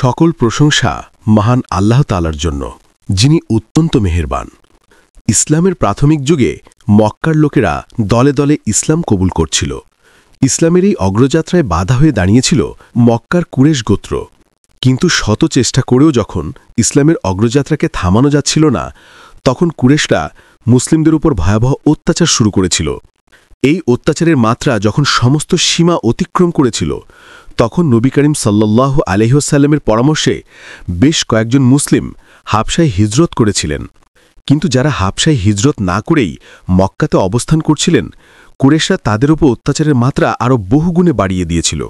সকল প্রশংসা মহান আল্লাহ তাআলার জন্য, যিনি অত্যন্ত মেহেরবান। ইসলামের প্রাথমিক যুগে মক্কার লোকেরা দলে দলে ইসলাম কবুল করছিল। ইসলামের এই অগ্রযাত্রায় বাধা হয়ে দাঁড়িয়েছিল মক্কার কুরেশ গোত্র। কিন্তু শত চেষ্টা করেও যখন ইসলামের অগ্রযাত্রাকে থামানো যাচ্ছিল না, তখন কুরেশরা মুসলিমদের উপর ভয়াবহ অত্যাচার শুরু করেছিল। এই অত্যাচারের মাত্রা যখন সমস্ত সীমা অতিক্রম করেছিল, তখন নবী করিম সাল্লাল্লাহু আলাইহি ওয়াসাল্লামের পরামর্শে বেশ কয়েকজন মুসলিম হাবশায় হিজরত করেছিলেন। কিন্তু যারা হাবশায় হিজরত না করেই মক্কাতে অবস্থান করছিলেন, কুরেশরা তাদের উপর অত্যাচারের মাত্রা আরও বহুগুণে বাড়িয়ে দিয়েছিল।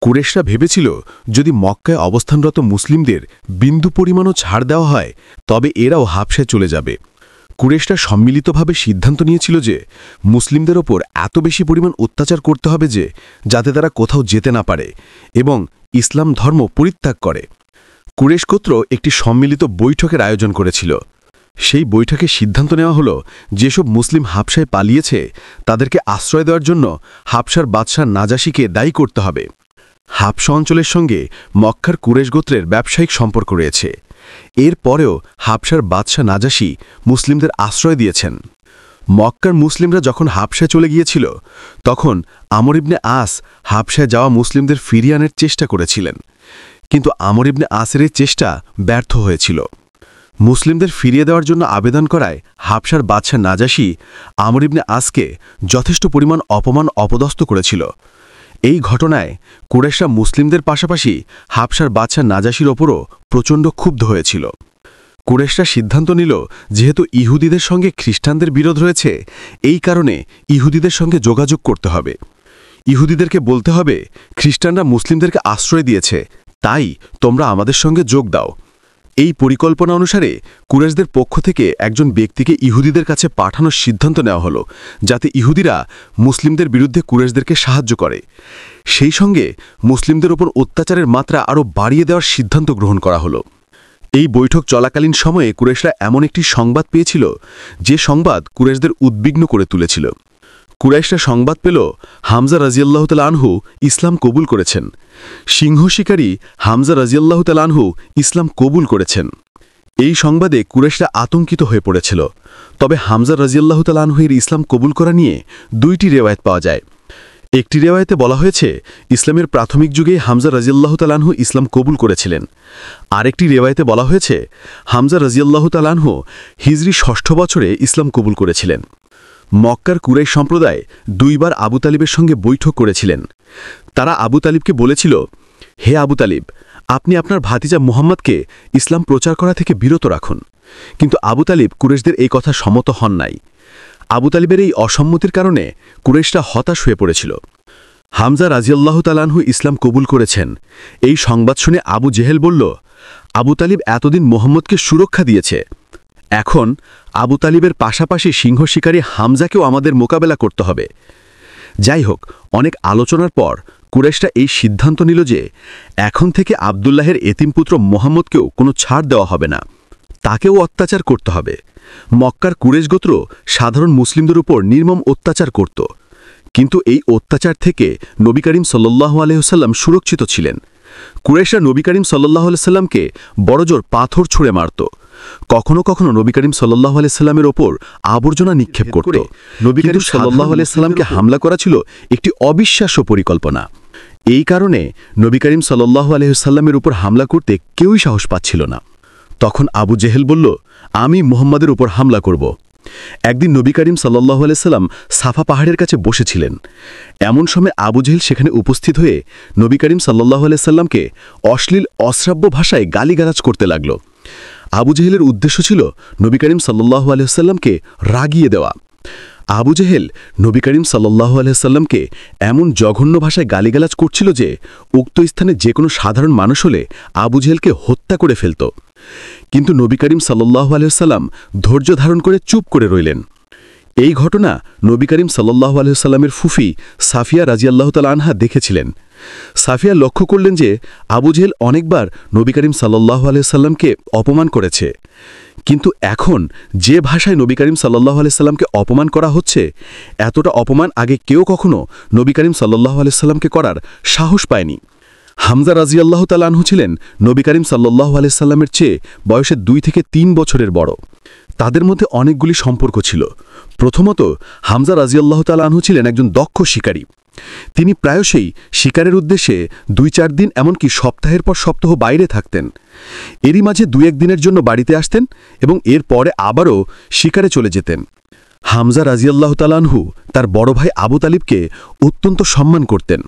কুরেশরা ভেবেছিল যদি মক্কায় অবস্থানরত মুসলিমদের বিন্দু পরিমাণও ছাড় দেওয়া হয়, তবে এরাও হাবশায় চলে যাবে। কুরেশরা সম্মিলিতভাবে সিদ্ধান্ত নিয়েছিল যে মুসলিমদের ওপর এত বেশি পরিমাণ অত্যাচার করতে হবে যে যাতে তারা কোথাও যেতে না পারে এবং ইসলাম ধর্ম পরিত্যাগ করে। কুরেশ গোত্র একটি সম্মিলিত বৈঠকের আয়োজন করেছিল। সেই বৈঠকে সিদ্ধান্ত নেওয়া হলো, যেসব মুসলিম হাবশায় পালিয়েছে তাদেরকে আশ্রয় দেওয়ার জন্য হাবশার বাদশাহ নাজাশিকে দায়ী করতে হবে। হাবশা অঞ্চলের সঙ্গে মক্কার কুরেশ গোত্রের ব্যবসায়িক সম্পর্ক রয়েছে। এর পরেও হাবশার বাদশাহ নাজাশি মুসলিমদের আশ্রয় দিয়েছেন। মক্কার মুসলিমরা যখন হাবশায় চলে গিয়েছিল, তখন আমর ইবনে আস হাবশায় যাওয়া মুসলিমদের ফিরিয়ে আনার চেষ্টা করেছিলেন। কিন্তু আমর ইবনে আসের এই চেষ্টা ব্যর্থ হয়েছিল। মুসলিমদের ফিরিয়ে দেওয়ার জন্য আবেদন করায় হাবশার বাদশাহ নাজাশি আমর ইবনে আসকে যথেষ্ট পরিমাণ অপমান অপদস্থ করেছিল। এই ঘটনায় কুরেশরা মুসলিমদের পাশাপাশি হাবশার বাদশাহ নাজাশির ওপরও প্রচণ্ড ক্ষুব্ধ হয়েছিল। কুরেশরা সিদ্ধান্ত নিল, যেহেতু ইহুদিদের সঙ্গে খ্রিস্টানদের বিরোধ রয়েছে, এই কারণে ইহুদিদের সঙ্গে যোগাযোগ করতে হবে। ইহুদিদেরকে বলতে হবে, খ্রিস্টানরা মুসলিমদেরকে আশ্রয় দিয়েছে, তাই তোমরা আমাদের সঙ্গে যোগ দাও। এই পরিকল্পনা অনুসারে কুরেশদের পক্ষ থেকে একজন ব্যক্তিকে ইহুদিদের কাছে পাঠানোর সিদ্ধান্ত নেওয়া হলো, যাতে ইহুদিরা মুসলিমদের বিরুদ্ধে কুরেশদেরকে সাহায্য করে। সেই সঙ্গে মুসলিমদের ওপর অত্যাচারের মাত্রা আরও বাড়িয়ে দেওয়ার সিদ্ধান্ত গ্রহণ করা হলো। এই বৈঠক চলাকালীন সময়ে কুরেশরা এমন একটি সংবাদ পেয়েছিল, যে সংবাদ কুরেশদের উদ্বিগ্ন করে তুলেছিল। কুরাইশরা সংবাদ পেল হামজা রাজিয়াল্লাহু তাআলা আনহু ইসলাম কবুল করেছেন। সিংহ শিকারী হামজা রাজিয়াল্লাহু তাআলা আনহু ইসলাম কবুল করেছেন। এই সংবাদে কুরাইশরা আতঙ্কিত হয়ে পড়েছিল। তবে হামজা রাজিয়াল্লাহু তাআলা আনহুর ইসলাম কবুল করা নিয়ে দুইটি রিওয়ায়াত পাওয়া যায়। একটি রিওয়ায়াতে বলা হয়েছে ইসলামের প্রাথমিক যুগে হামজা রাজিয়াল্লাহু তাআলা আনহু ইসলাম কবুল করেছিলেন। আরেকটি রিওয়ায়াতে বলা হয়েছে হামজা রাজিয়াল্লাহু তাআলা আনহু হিজরি ৬ষ্ঠ বছরে ইসলাম কবুল করেছিলেন। মক্কার কুরাইশ সম্প্রদায় দুইবার আবু তালিবের সঙ্গে বৈঠক করেছিলেন। তারা আবু তালিবকে বলেছিল, হে আবু তালিব, আপনি আপনার ভাতিজা মুহাম্মদকে ইসলাম প্রচার করা থেকে বিরত রাখুন। কিন্তু আবু তালিব কুরেশদের এই কথা সম্মত হন নাই। আবু তালিবের এই অসম্মতির কারণে কুরেশরা হতাশ হয়ে পড়েছিল। হামজা রাজিয়াল্লাহু তাআলা আনহু ইসলাম কবুল করেছেন। এই সংবাদ শুনে আবু জেহেল বলল, আবু তালিব এতদিন মুহাম্মদকে সুরক্ষা দিয়েছে, এখন আবু তালিবের পাশাপাশি সিংহ শিকারী হামজাকেও আমাদের মোকাবেলা করতে হবে। যাই হোক, অনেক আলোচনার পর কুরেশরা এই সিদ্ধান্ত নিল যে এখন থেকে আবদুল্লাহের এতিমপুত্র মোহাম্মদকেও কোনো ছাড় দেওয়া হবে না, তাকেও অত্যাচার করতে হবে। মক্কার কুরেশ গোত্র সাধারণ মুসলিমদের উপর নির্মম অত্যাচার করত, কিন্তু এই অত্যাচার থেকে নবী করিম সাল্লাল্লাহু আলাইহি ওয়াসাল্লাম সুরক্ষিত ছিলেন। কুরেশরা নবী করিম সাল্লাল্লাহু আলাইহি ওয়াসাল্লামকে বড়জোর পাথর ছুঁড়ে মারত। কখনো কখনো নবী করিম সাল্লাল্লাহু আলাইহি ওয়াসাল্লামের ওপর আবর্জনা নিক্ষেপ করত। নবী করিম সাল্লাল্লাহু আলাইহি ওয়াসাল্লামকে হামলা করা ছিল একটি অবিশ্বাস্য পরিকল্পনা। এই কারণে নবী করিম সাল্লাল্লাহু আলাইহি ওয়াসাল্লামের উপর হামলা করতে কেউই সাহস পাচ্ছিল না। তখন আবু জেহেল বলল, আমি মুহাম্মাদের উপর হামলা করব। একদিন নবী করিম সাল্লাল্লাহু আলাইহি ওয়াসাল্লাম সাফা পাহাড়ের কাছে বসেছিলেন। এমন সময় আবু জেহেল সেখানে উপস্থিত হয়ে নবী করিম সাল্লাল্লাহু আলাইহি ওয়াসাল্লামকে অশ্লীল অশ্রাব্য ভাষায় গালিগালাজ করতে লাগল। আবু জেহেলের উদ্দেশ্য ছিল নবী করিম সাল্লাল্লাহু আলাইহি ওয়াসাল্লামকে রাগিয়ে দেওয়া। আবু জেহেল নবী করিম সাল্লাল্লাহু আলাইহি ওয়াসাল্লামকে এমন জঘন্য ভাষায় গালিগালাজ করছিল যে উক্ত স্থানে যে কোনো সাধারণ মানুষ হলে আবু জেহেলকে হত্যা করে ফেলত। কিন্তু নবী করিম সাল্লাল্লাহু আলাইহি ওয়াসাল্লাম ধৈর্য ধারণ করে চুপ করে রইলেন। এই ঘটনা নবী করিম সাল্লাল্লাহু আলাইহি ওয়াসাল্লামের ফুফি সাফিয়া রাদিয়াল্লাহু তাআলা আনহা দেখেছিলেন। সাফিয়া লক্ষ্য করলেন যে আবু জেহেল অনেকবার নবী করিম সাল্লাল্লাহু আলাইহি ওয়াসাল্লামকে অপমান করেছে, কিন্তু এখন যে ভাষায় নবী করিম সাল্লাল্লাহু আলাইহি ওয়াসাল্লামকে অপমান করা হচ্ছে, এতটা অপমান আগে কেউ কখনো নবী করিম সাল্লাল্লাহু আলাইহি ওয়াসাল্লামকে করার সাহস পায়নি। হামজা রাজিয়াল্লাহু তাআলা আনহু ছিলেন নবী করিম সাল্লাল্লাহু আলাইহি সাল্লামের চেয়ে বয়সে 2 থেকে 3 বছরের বড়। তাদের মধ্যে অনেকগুলি সম্পর্ক ছিল। প্রথমত, হামজা রাজিয়াল্লাহু তাআলা আনহু ছিলেন একজন দক্ষ শিকারী। তিনি প্রায়শই শিকারের উদ্দেশ্যে 2-4 দিন এমনকি সপ্তাহের পর সপ্তাহ বাইরে থাকতেন। এরই মাঝে 2-1 দিনের জন্য বাড়িতে আসতেন এবং এর পরে আবারও শিকারে চলে যেতেন। হামজা রাজিয়াল্লাহু তাআলা আনহু তার বড় ভাই আবু তালিবকে অত্যন্ত সম্মান করতেন।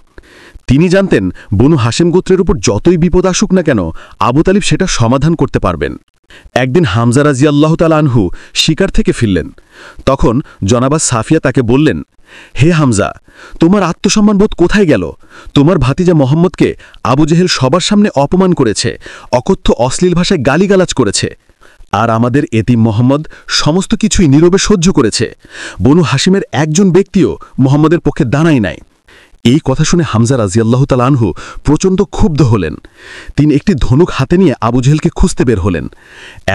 তিনি জানতেন বনু হাশেম গোত্রের উপর যতই বিপদ আসুক না কেন আবু তালিব সেটা সমাধান করতে পারবেন। একদিন হামজা রাজিয়াল্লাহু তাআলা আনহু শিকার থেকে ফিরলেন। তখন জনাবা সাফিয়া তাকে বললেন, হে হামজা, তোমার আত্মসম্মানবোধ কোথায় গেল? তোমার ভাতিজা মোহাম্মদকে আবু জেহেল সবার সামনে অপমান করেছে, অকথ্য অশ্লীল ভাষায় গালিগালাজ করেছে। আর আমাদের এতিম মোহাম্মদ সমস্ত কিছুই নীরবে সহ্য করেছে। বনু হাশিমের একজন ব্যক্তিও মোহাম্মদের পক্ষে দাঁড়ায় নাই। এই কথা শুনে হামজা রাজিয়াল্লাহু তাআলা আনহু প্রচণ্ড ক্ষুব্ধ হলেন। তিনি একটি ধনুক হাতে নিয়ে আবু জেহেলকে খুঁজতে বের হলেন।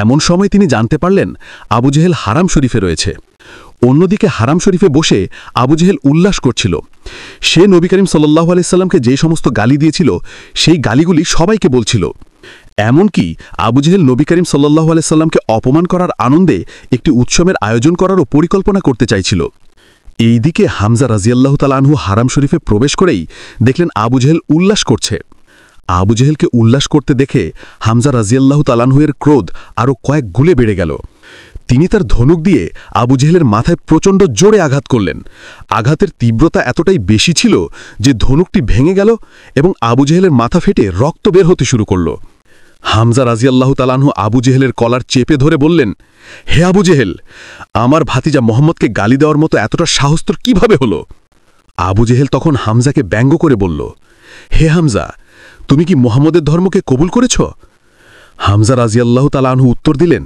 এমন সময় তিনি জানতে পারলেন আবু জেহেল হারাম শরীফে রয়েছে। অন্যদিকে হারাম শরীফে বসে আবু জেহেল উল্লাস করছিল। সে নবী করিম সাল্লাল্লাহু আলাইহি সাল্লামকে যে সমস্ত গালি দিয়েছিল সেই গালিগুলি সবাইকে বলছিল। এমনকি আবু জেহেল নবী করিম সাল্লাল্লাহু আলাইহি সাল্লামকে অপমান করার আনন্দে একটি উৎসবের আয়োজন করারও পরিকল্পনা করতে চাইছিল। এইদিকে হামজা রাজিয়াল্লাহু তাআলা আনহু হারাম শরীফে প্রবেশ করেই দেখলেন আবু জেহেল উল্লাস করছে। আবু জেহেলকে উল্লাস করতে দেখে হামজা রাজিয়াল্লাহু তাআলা আনহু এর ক্রোধ আরও কয়েক গুণে বেড়ে গেল। তিনি তার ধনুক দিয়ে আবু জেহেলের মাথায় প্রচণ্ড জোরে আঘাত করলেন। আঘাতের তীব্রতা এতটাই বেশি ছিল যে ধনুকটি ভেঙে গেল এবং আবু জেহেলের মাথা ফেটে রক্ত বের হতে শুরু করল। হামজা রাজিয়াল্লাহু তাআলা আনহু আবু জেহেলের কলার চেপে ধরে বললেন, হে আবু জেহেল, আমার ভাতিজা মোহাম্মদকে গালি দেওয়ার মতো এতটা সাহস তোর কিভাবে হলো? আবু জেহেল তখন হামজাকে ব্যঙ্গ করে বলল, হে হামজা, তুমি কি মোহাম্মদের ধর্মকে কবুল করেছ? হামজা রাজিয়াল্লাহু তাআলা আনহু উত্তর দিলেন,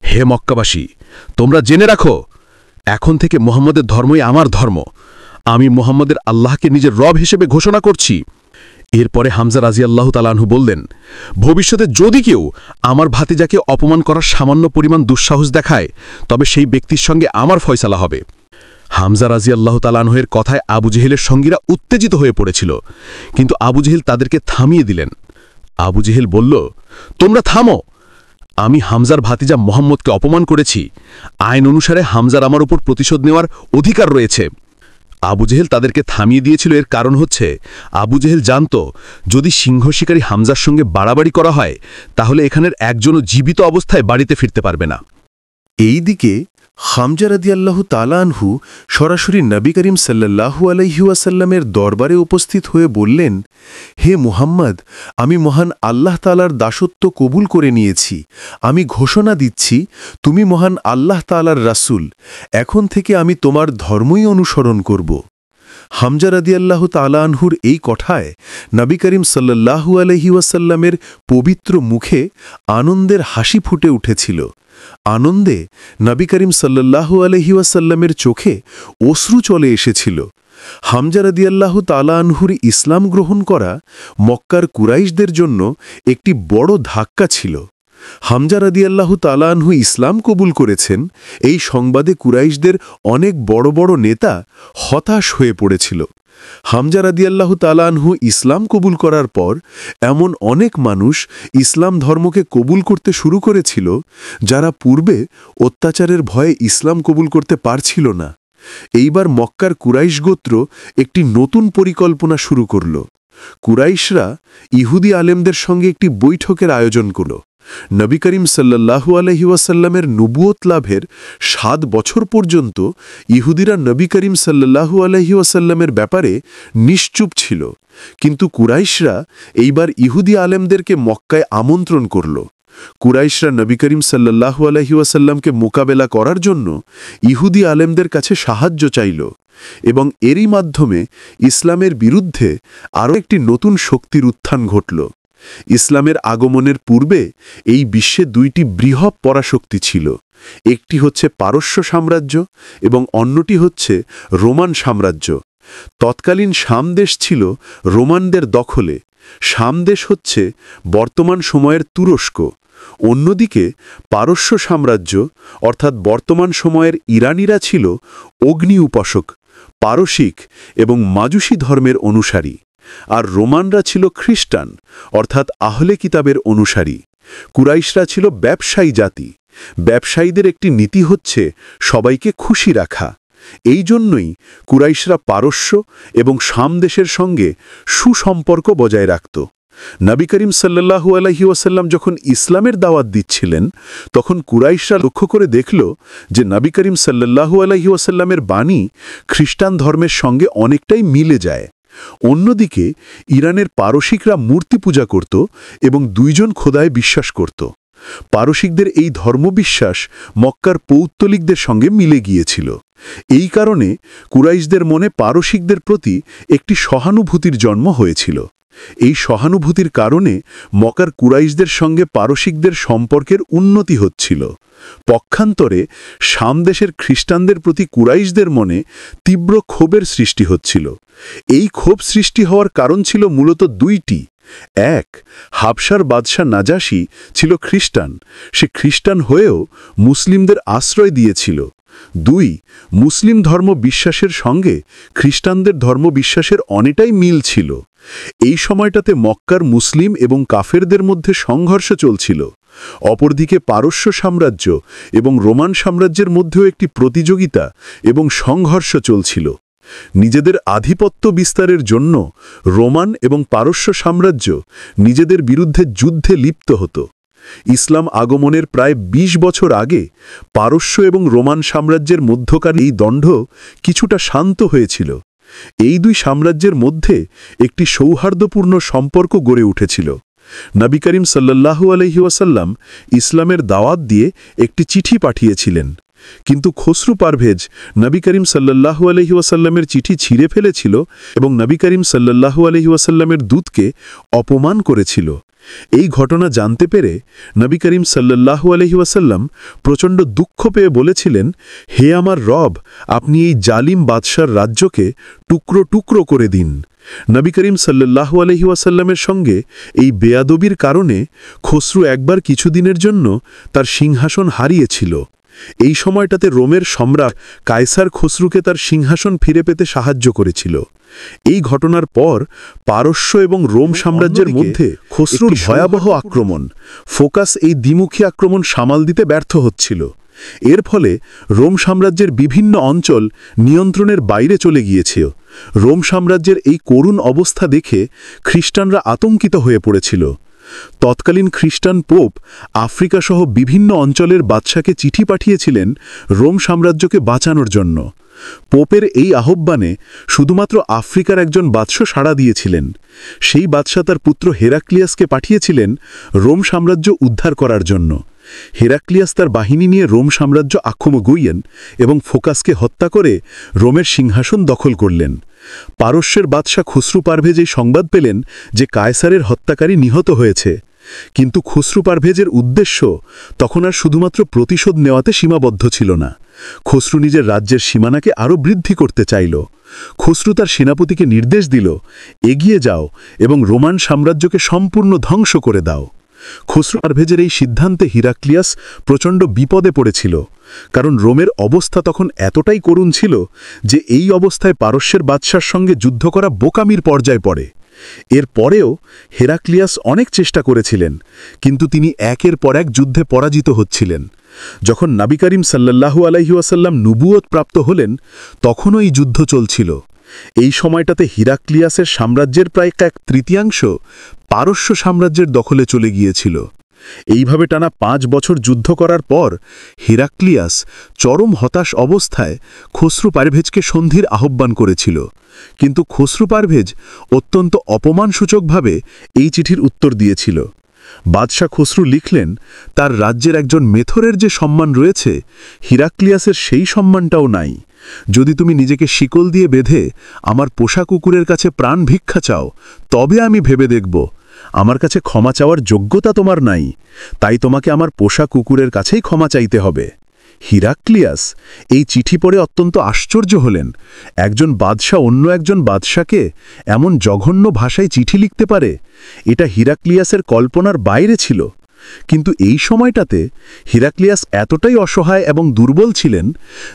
হে মক্কাবাসী, তোমরা জেনে রাখো, এখন থেকে মোহাম্মদের ধর্মই আমার ধর্ম। আমি মোহাম্মদের আল্লাহকে নিজের রব হিসেবে ঘোষণা করছি। এরপরে হামজা রাজিয়াল্লাহু তাআলা আনহু বললেন, ভবিষ্যতে যদি কেউ আমার ভাতিজাকে অপমান করার সামান্য পরিমাণ দুঃসাহস দেখায় তবে সেই ব্যক্তির সঙ্গে আমার ফয়সালা হবে। হামজা রাজিয়াল্লাহু তাআলা আনহু এর কথায় আবু জেহেলের সঙ্গীরা উত্তেজিত হয়ে পড়েছিল, কিন্তু আবু জেহেল তাদেরকে থামিয়ে দিলেন। আবু জেহেল বলল, তোমরা থামো, আমি হামজার ভাতিজা মোহাম্মদকে অপমান করেছি। আইন অনুসারে হামজার আমার উপর প্রতিশোধ নেওয়ার অধিকার রয়েছে। আবু জেহেল তাদেরকে থামিয়ে দিয়েছিল। এর কারণ হচ্ছে আবু জেহেল জানত যদি সিংহ শিকারী হামজার সঙ্গে বাড়াবাড়ি করা হয় তাহলে এখানের একজনও জীবিত অবস্থায় বাড়িতে ফিরতে পারবে না। এইদিকে হামজা রাদিয়াল্লাহু তাআলা আনহু সরাসরি নবী করিম সাল্লাল্লাহু আলাইহি ওয়াসাল্লামের দরবারে উপস্থিত হয়ে বললেন, হে মুহাম্মদ, আমি মহান আল্লাহ তাআলার দাসত্ব কবুল করে নিয়েছি। আমি ঘোষণা দিচ্ছি তুমি মহান আল্লাহ তাআলার রাসূল। এখন থেকে আমি তোমার ধর্মই অনুসরণ করব। হামজা রাদিয়াল্লাহু তাআলা আনহুর এই কথায় নবী করিম সাল্লাল্লাহু আলাইহি ওয়াসাল্লামের পবিত্র মুখে আনন্দের হাসি ফুটে উঠেছিল। আনন্দে নবী করিম সাল্লাল্লাহু আলাইহি ওয়াসাল্লামের চোখে অশ্রু চলে এসেছিল। হামজা রাদিয়াল্লাহু তাআলা আনহুর ইসলাম গ্রহণ করা মক্কার কুরাইশদের জন্য একটি বড় ধাক্কা ছিল। হামজা রাদিয়াল্লাহু তাআলা আনহু ইসলাম কবুল করেছেন এই সংবাদে কুরাইশদের অনেক বড় বড় নেতা হতাশ হয়ে পড়েছিল। হামজা রাদিয়াল্লাহু তাআলা আনহু ইসলাম কবুল করার পর এমন অনেক মানুষ ইসলাম ধর্মকে কবুল করতে শুরু করেছিল যারা পূর্বে অত্যাচারের ভয়ে ইসলাম কবুল করতে পারছিল না। এইবার মক্কার কুরাইশ গোত্র একটি নতুন পরিকল্পনা শুরু করল। কুরাইশরা ইহুদি আলেমদের সঙ্গে একটি বৈঠকের আয়োজন করল। নবী করিম সাল্লাল্লাহু আলাইহি ওয়াসাল্লামের নবুয়ত লাভের 7 বছর পর্যন্ত ইহুদিরা নবী করিম সাল্লাল্লাহু আলাইহি ওয়াসাল্লামের ব্যাপারে নিশ্চুপ ছিল, কিন্তু কুরাইশরা এইবার ইহুদি আলেমদেরকে মক্কায় আমন্ত্রণ করল। কুরাইশরা নবী করিম সাল্লাল্লাহু আলাইহি ওয়াসাল্লামকে মোকাবেলা করার জন্য ইহুদি আলেমদের কাছে সাহায্য চাইল এবং এরই মাধ্যমে ইসলামের বিরুদ্ধে আরও একটি নতুন শক্তির উত্থান ঘটল। ইসলামের আগমনের পূর্বে এই বিশ্বে 2টি বৃহৎ পরাশক্তি ছিল। একটি হচ্ছে পারস্য সাম্রাজ্য এবং অন্যটি হচ্ছে রোমান সাম্রাজ্য। তৎকালীন শাম দেশ ছিল রোমানদের দখলে। শাম দেশ হচ্ছে বর্তমান সময়ের তুরস্ক। অন্যদিকে পারস্য সাম্রাজ্য অর্থাৎ বর্তমান সময়ের ইরানিরা ছিল অগ্নি উপাসক, পারসিক এবং মাজুসী ধর্মের অনুসারী। আর রোমানরা ছিল খ্রিস্টান, অর্থাৎ আহলে কিতাবের অনুসারী। কুরাইশরা ছিল ব্যবসায়ী জাতি। ব্যবসায়ীদের একটি নীতি হচ্ছে সবাইকে খুশি রাখা। এই জন্যই কুরাইশরা পারস্য এবং শাম দেশের সঙ্গে সুসম্পর্ক বজায় রাখত। নবী করিম সাল্লাল্লাহু আলাইহি ওয়াসাল্লাম যখন ইসলামের দাওয়াত দিচ্ছিলেন, তখন কুরাইশরা লক্ষ্য করে দেখল যে নবী করিম সাল্লাল্লাহু আলাইহি ওয়াসাল্লামের বাণী খ্রিস্টান ধর্মের সঙ্গে অনেকটাই মিলে যায়। অন্যদিকে ইরানের পারসিকরা মূর্তি পূজা করত এবং দুইজন খোদায় বিশ্বাস করত। পারসিকদের এই ধর্মবিশ্বাস মক্কার পৌত্তলিকদের সঙ্গে মিলে গিয়েছিল। এই কারণে কুরাইশদের মনে পারসিকদের প্রতি একটি সহানুভূতির জন্ম হয়েছিল। এই সহানুভূতির কারণে মক্কার কুরাইশদের সঙ্গে পারসিকদের সম্পর্কের উন্নতি হচ্ছিল। পক্ষান্তরে শাম দেশের খ্রিস্টানদের প্রতি কুরাইশদের মনে তীব্র ক্ষোভের সৃষ্টি হচ্ছিল। এই ক্ষোভ সৃষ্টি হওয়ার কারণ ছিল মূলত দুইটি। এক, হাবশার বাদশাহ নাজাশী ছিল খ্রিস্টান, সে খ্রিস্টান হয়েও মুসলিমদের আশ্রয় দিয়েছিল। দুই, মুসলিম ধর্ম বিশ্বাসের সঙ্গে খ্রিস্টানদের ধর্মবিশ্বাসের অনেকটাই মিল ছিল। এই সময়টাতে মক্কার মুসলিম এবং কাফেরদের মধ্যে সংঘর্ষ চলছিল। অপরদিকে পারস্য সাম্রাজ্য এবং রোমান সাম্রাজ্যের মধ্যেও একটি প্রতিযোগিতা এবং সংঘর্ষ চলছিল। নিজেদের আধিপত্য বিস্তারের জন্য রোমান এবং পারস্য সাম্রাজ্য নিজেদের বিরুদ্ধে যুদ্ধে লিপ্ত হতো। ইসলাম আগমনের প্রায় ২০ বছর আগে পারস্য এবং রোমান সাম্রাজ্যের মধ্যকার এই দ্বন্দ্ব কিছুটা শান্ত হয়েছিল। এই দুই সাম্রাজ্যের মধ্যে একটি সৌহার্দ্যপূর্ণ সম্পর্ক গড়ে উঠেছিল। নবী করিম সাল্লাল্লাহু আলাইহি ওয়াসাল্লাম ইসলামের দাওয়াত দিয়ে একটি চিঠি পাঠিয়েছিলেন, কিন্তু খসরু পারভেজ নবী করিম সাল্লাল্লাহু আলাইহি ওয়াসাল্লামের চিঠি ছিঁড়ে ফেলেছিল এবং নবী করিম সাল্লাল্লাহু আলাইহি ওয়াসাল্লামের দূতকে অপমান করেছিল। এই ঘটনা জানতে পেরে নবী করিম সাল্লাল্লাহু আলাইহি ওয়াসাল্লাম প্রচণ্ড দুঃখ পেয়ে বলেছিলেন, হে আমার রব, আপনি এই জালিম বাদশার রাজ্যকে টুকরো টুকরো করে দিন। নবী করিম সাল্লাল্লাহু আলাইহি ওয়াসাল্লামের সঙ্গে এই বেয়াদবির কারণে খসরু একবার কিছুদিনের জন্য তার সিংহাসন হারিয়েছিল। এই সময়টাতে রোমের সম্রাট কায়সার খসরুকে তার সিংহাসন ফিরে পেতে সাহায্য করেছিল। এই ঘটনার পর পারস্য এবং রোম সাম্রাজ্যের মধ্যে খসরুর ভয়াবহ আক্রমণ, ফোকাস এই দ্বিমুখী আক্রমণ সামাল দিতে ব্যর্থ হচ্ছিল। এর ফলে রোম সাম্রাজ্যের বিভিন্ন অঞ্চল নিয়ন্ত্রণের বাইরে চলে গিয়েছে। রোম সাম্রাজ্যের এই করুণ অবস্থা দেখে খ্রিস্টানরা আতঙ্কিত হয়ে পড়েছিল। তৎকালীন খ্রিস্টান পোপ আফ্রিকা সহ বিভিন্ন অঞ্চলের বাদশাকে চিঠি পাঠিয়েছিলেন রোম সাম্রাজ্যকে বাঁচানোর জন্য। পোপের এই আহ্বানে শুধুমাত্র আফ্রিকার একজন বাদশা সাড়া দিয়েছিলেন। সেই বাদশা তার পুত্র হেরাক্লিয়াসকে পাঠিয়েছিলেন রোম সাম্রাজ্য উদ্ধার করার জন্য। হেরাক্লিয়াস তার বাহিনী নিয়ে রোম সাম্রাজ্য আক্রমণ করেন এবং ফোকাসকে হত্যা করে রোমের সিংহাসন দখল করলেন। পারস্যের বাদশা খসরু পারভেজ এই সংবাদ পেলেন যে কায়সারের হত্যাকারী নিহত হয়েছে, কিন্তু খসরু পারভেজের উদ্দেশ্য তখন আর শুধুমাত্র প্রতিশোধ নেওয়াতে সীমাবদ্ধ ছিল না। খসরু নিজের রাজ্যের সীমানাকে আরও বৃদ্ধি করতে চাইল। খসরু তার সেনাপতিকে নির্দেশ দিল, এগিয়ে যাও এবং রোমান সাম্রাজ্যকে সম্পূর্ণ ধ্বংস করে দাও। খসরু পারভেজের এই সিদ্ধান্তে হিরাক্লিয়াস প্রচণ্ড বিপদে পড়েছিল, কারণ রোমের অবস্থা তখন এতটাই করুণ ছিল যে এই অবস্থায় পারস্যের বাদশার সঙ্গে যুদ্ধ করা বোকামির পর্যায়ে পড়ে। এর পরেও হেরাক্লিয়াস অনেক চেষ্টা করেছিলেন, কিন্তু তিনি একের পর এক যুদ্ধে পরাজিত হচ্ছিলেন। যখন নবী করিম সাল্লাল্লাহু আলাইহি ওয়াসাল্লাম নবুয়ত প্রাপ্ত হলেন, তখনও এই যুদ্ধ চলছিল। এই সময়টাতে হিরাক্লিয়াসের সাম্রাজ্যের প্রায় 1/3 পারস্য সাম্রাজ্যের দখলে চলে গিয়েছিল। এইভাবে টানা 5 বছর যুদ্ধ করার পর হিরাক্লিয়াস চরম হতাশ অবস্থায় খসরু পারভেজকে সন্ধির আহ্বান করেছিল, কিন্তু খসরু পারভেজ অত্যন্ত অপমানসূচকভাবে এই চিঠির উত্তর দিয়েছিল। বাদশাহ খসরু লিখলেন, তার রাজ্যের একজন মেথরের যে সম্মান রয়েছে, হিরাক্লিয়াসের সেই সম্মানটাও নাই। যদি তুমি নিজেকে শিকল দিয়ে বেঁধে আমার পোষা কুকুরের কাছে প্রাণ ভিক্ষা চাও, তবে আমি ভেবে দেখব। আমার কাছে ক্ষমা চাওয়ার যোগ্যতা তোমার নাই, তাই তোমাকে আমার পোষা কুকুরের কাছেই ক্ষমা চাইতে হবে। হিরাক্লিয়াস এই চিঠি পড়ে অত্যন্ত আশ্চর্য হলেন। একজন বাদশা অন্য একজন বাদশাকে এমন জঘন্য ভাষায় চিঠি লিখতে পারে, এটা হিরাক্লিয়াসের কল্পনার বাইরে ছিল। কিন্তু এই সময়টাতে হিরাক্লিয়াস এতটাই অসহায় এবং দুর্বল ছিলেন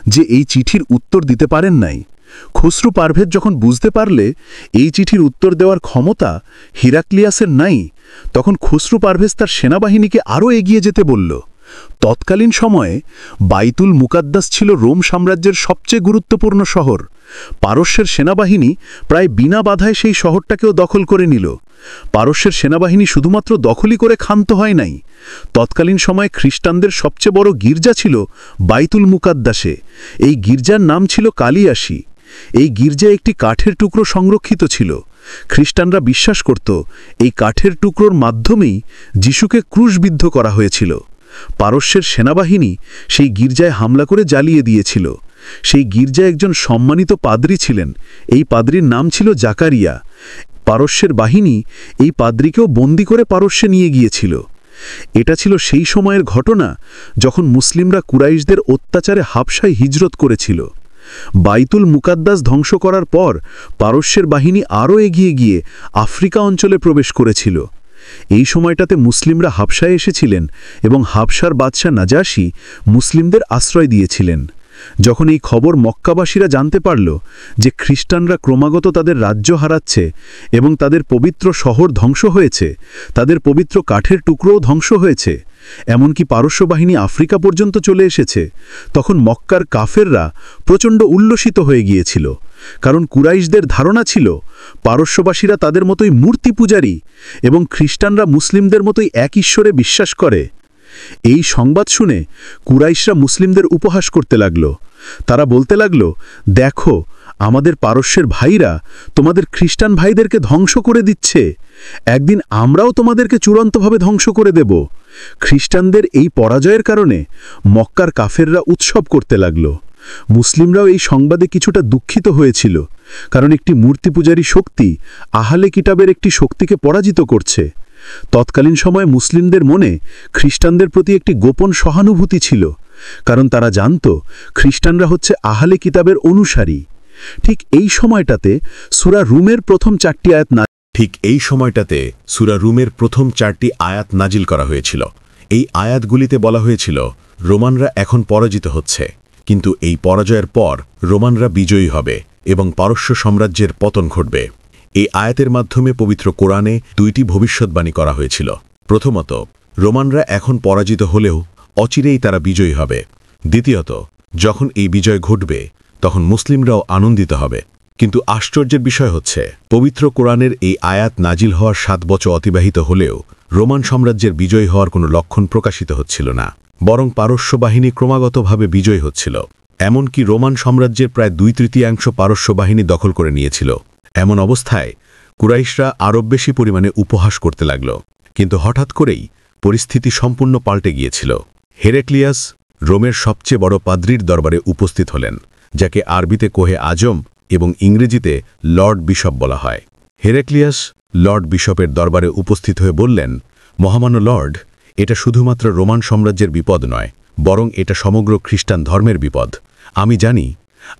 যে এই চিঠির উত্তর দিতে পারেন নাই। খসরু পারভেজ যখন বুঝতে পারলে এই চিঠির উত্তর দেওয়ার ক্ষমতা হিরাক্লিয়াসের নাই, তখন খসরু পারভেজ তার সেনাবাহিনীকে আরও এগিয়ে যেতে বলল। তৎকালীন সময়ে বাইতুল মুকাদ্দাস ছিল রোম সাম্রাজ্যের সবচেয়ে গুরুত্বপূর্ণ শহর। পারস্যের সেনাবাহিনী প্রায় বিনা বাধায় সেই শহরটাকেও দখল করে নিল। পারস্যের সেনাবাহিনী শুধুমাত্র দখলই করে ক্ষান্ত হয় নাই, তৎকালীন সময়ে খ্রিস্টানদের সবচেয়ে বড় গির্জা ছিল বাইতুল মুকাদ্দাসে। এই গির্জার নাম ছিল কালিয়াসি। এই গির্জায় একটি কাঠের টুকরো সংরক্ষিত ছিল। খ্রিস্টানরা বিশ্বাস করত এই কাঠের টুকরোর মাধ্যমেই যিশুকে ক্রুশবিদ্ধ করা হয়েছিল। পারস্যের সেনাবাহিনী সেই গির্জায় হামলা করে জ্বালিয়ে দিয়েছিল। সেই গির্জায় একজন সম্মানিত পাদ্রী ছিলেন। এই পাদ্রীর নাম ছিল জাকারিয়া। পারস্যের বাহিনী এই পাদ্রীকেও বন্দী করে পারস্যে নিয়ে গিয়েছিল। এটা ছিল সেই সময়ের ঘটনা যখন মুসলিমরা কুরাইশদের অত্যাচারে হাবশায় হিজরত করেছিল। বাইতুল মুকাদ্দাস ধ্বংস করার পর পারস্যের বাহিনী আরও এগিয়ে গিয়ে আফ্রিকা অঞ্চলে প্রবেশ করেছিল। এই সময়টাতে মুসলিমরা হাবশায় এসেছিলেন এবং হাবশার বাদশাহ নাজাশী মুসলিমদের আশ্রয় দিয়েছিলেন। যখন এই খবর মক্কাবাসীরা জানতে পারল যে খ্রিস্টানরা ক্রমাগত তাদের রাজ্য হারাচ্ছে এবং তাদের পবিত্র শহর ধ্বংস হয়েছে, তাদের পবিত্র কাঠের টুকরোও ধ্বংস হয়েছে, এমনকি পারস্য বাহিনী আফ্রিকা পর্যন্ত চলে এসেছে, তখন মক্কার কাফেররা প্রচণ্ড উল্লসিত হয়ে গিয়েছিল। কারণ কুরাইশদের ধারণা ছিল পারস্যবাসীরা তাদের মতোই মূর্তি পূজারী এবং খ্রিস্টানরা মুসলিমদের মতোই এক ঈশ্বরে বিশ্বাস করে। এই সংবাদ শুনে কুরাইশরা মুসলিমদের উপহাস করতে লাগল। তারা বলতে লাগল, দেখো, আমাদের পারস্যের ভাইরা তোমাদের খ্রিস্টান ভাইদেরকে ধ্বংস করে দিচ্ছে, একদিন আমরাও তোমাদেরকে চূড়ান্তভাবে ধ্বংস করে দেব। খ্রিস্টানদের এই পরাজয়ের কারণে মক্কার কাফেররা উৎসব করতে লাগল। মুসলিমরাও এই সংবাদে কিছুটা দুঃখিত হয়েছিল, কারণ একটি মূর্তি পূজারী শক্তি আহলে কিতাবের একটি শক্তিকে পরাজিত করছে। তৎকালীন সময়ে মুসলিমদের মনে খ্রিস্টানদের প্রতি একটি গোপন সহানুভূতি ছিল, কারণ তারা জানত খ্রিস্টানরা হচ্ছে আহলে কিতাবের অনুসারী। ঠিক এই সময়টাতে সূরা রুমের প্রথম 4টি আয়াত নাজিল করা হয়েছিল। এই আয়াতগুলিতে বলা হয়েছিল রোমানরা এখন পরাজিত হচ্ছে, কিন্তু এই পরাজয়ের পর রোমানরা বিজয়ী হবে এবং পারস্য সাম্রাজ্যের পতন ঘটবে। এই আয়াতের মাধ্যমে পবিত্র কোরআনে 2টি ভবিষ্যৎবাণী করা হয়েছিল। প্রথমত, রোমানরা এখন পরাজিত হলেও অচিরেই তারা বিজয়ী হবে। দ্বিতীয়ত, যখন এই বিজয় ঘটবে তখন মুসলিমরাও আনন্দিত হবে। কিন্তু আশ্চর্যের বিষয় হচ্ছে, পবিত্র কোরআনের এই আয়াত নাজিল হওয়ার 7 বছর অতিবাহিত হলেও রোমান সাম্রাজ্যের বিজয়ী হওয়ার কোনো লক্ষণ প্রকাশিত হচ্ছিল না, বরং পারস্য বাহিনী ক্রমাগতভাবে বিজয়ী হচ্ছিল। এমনকি রোমান সাম্রাজ্যের প্রায় 2/3 পারস্য বাহিনী দখল করে নিয়েছিল। এমন অবস্থায় কুরাইশরা আরও বেশি পরিমাণে উপহাস করতে লাগল। কিন্তু হঠাৎ করেই পরিস্থিতি সম্পূর্ণ পাল্টে গিয়েছিল। হেরাক্লিয়াস রোমের সবচেয়ে বড় পাদ্রীর দরবারে উপস্থিত হলেন, যাকে আরবিতে কোহে আজম এবং ইংরেজিতে লর্ড বিশপ বলা হয়। হেরাক্লিয়াস লর্ড বিশপের দরবারে উপস্থিত হয়ে বললেন, মহামান্য লর্ড, এটা শুধুমাত্র রোমান সাম্রাজ্যের বিপদ নয়, বরং এটা সমগ্র খ্রিস্টান ধর্মের বিপদ। আমি জানি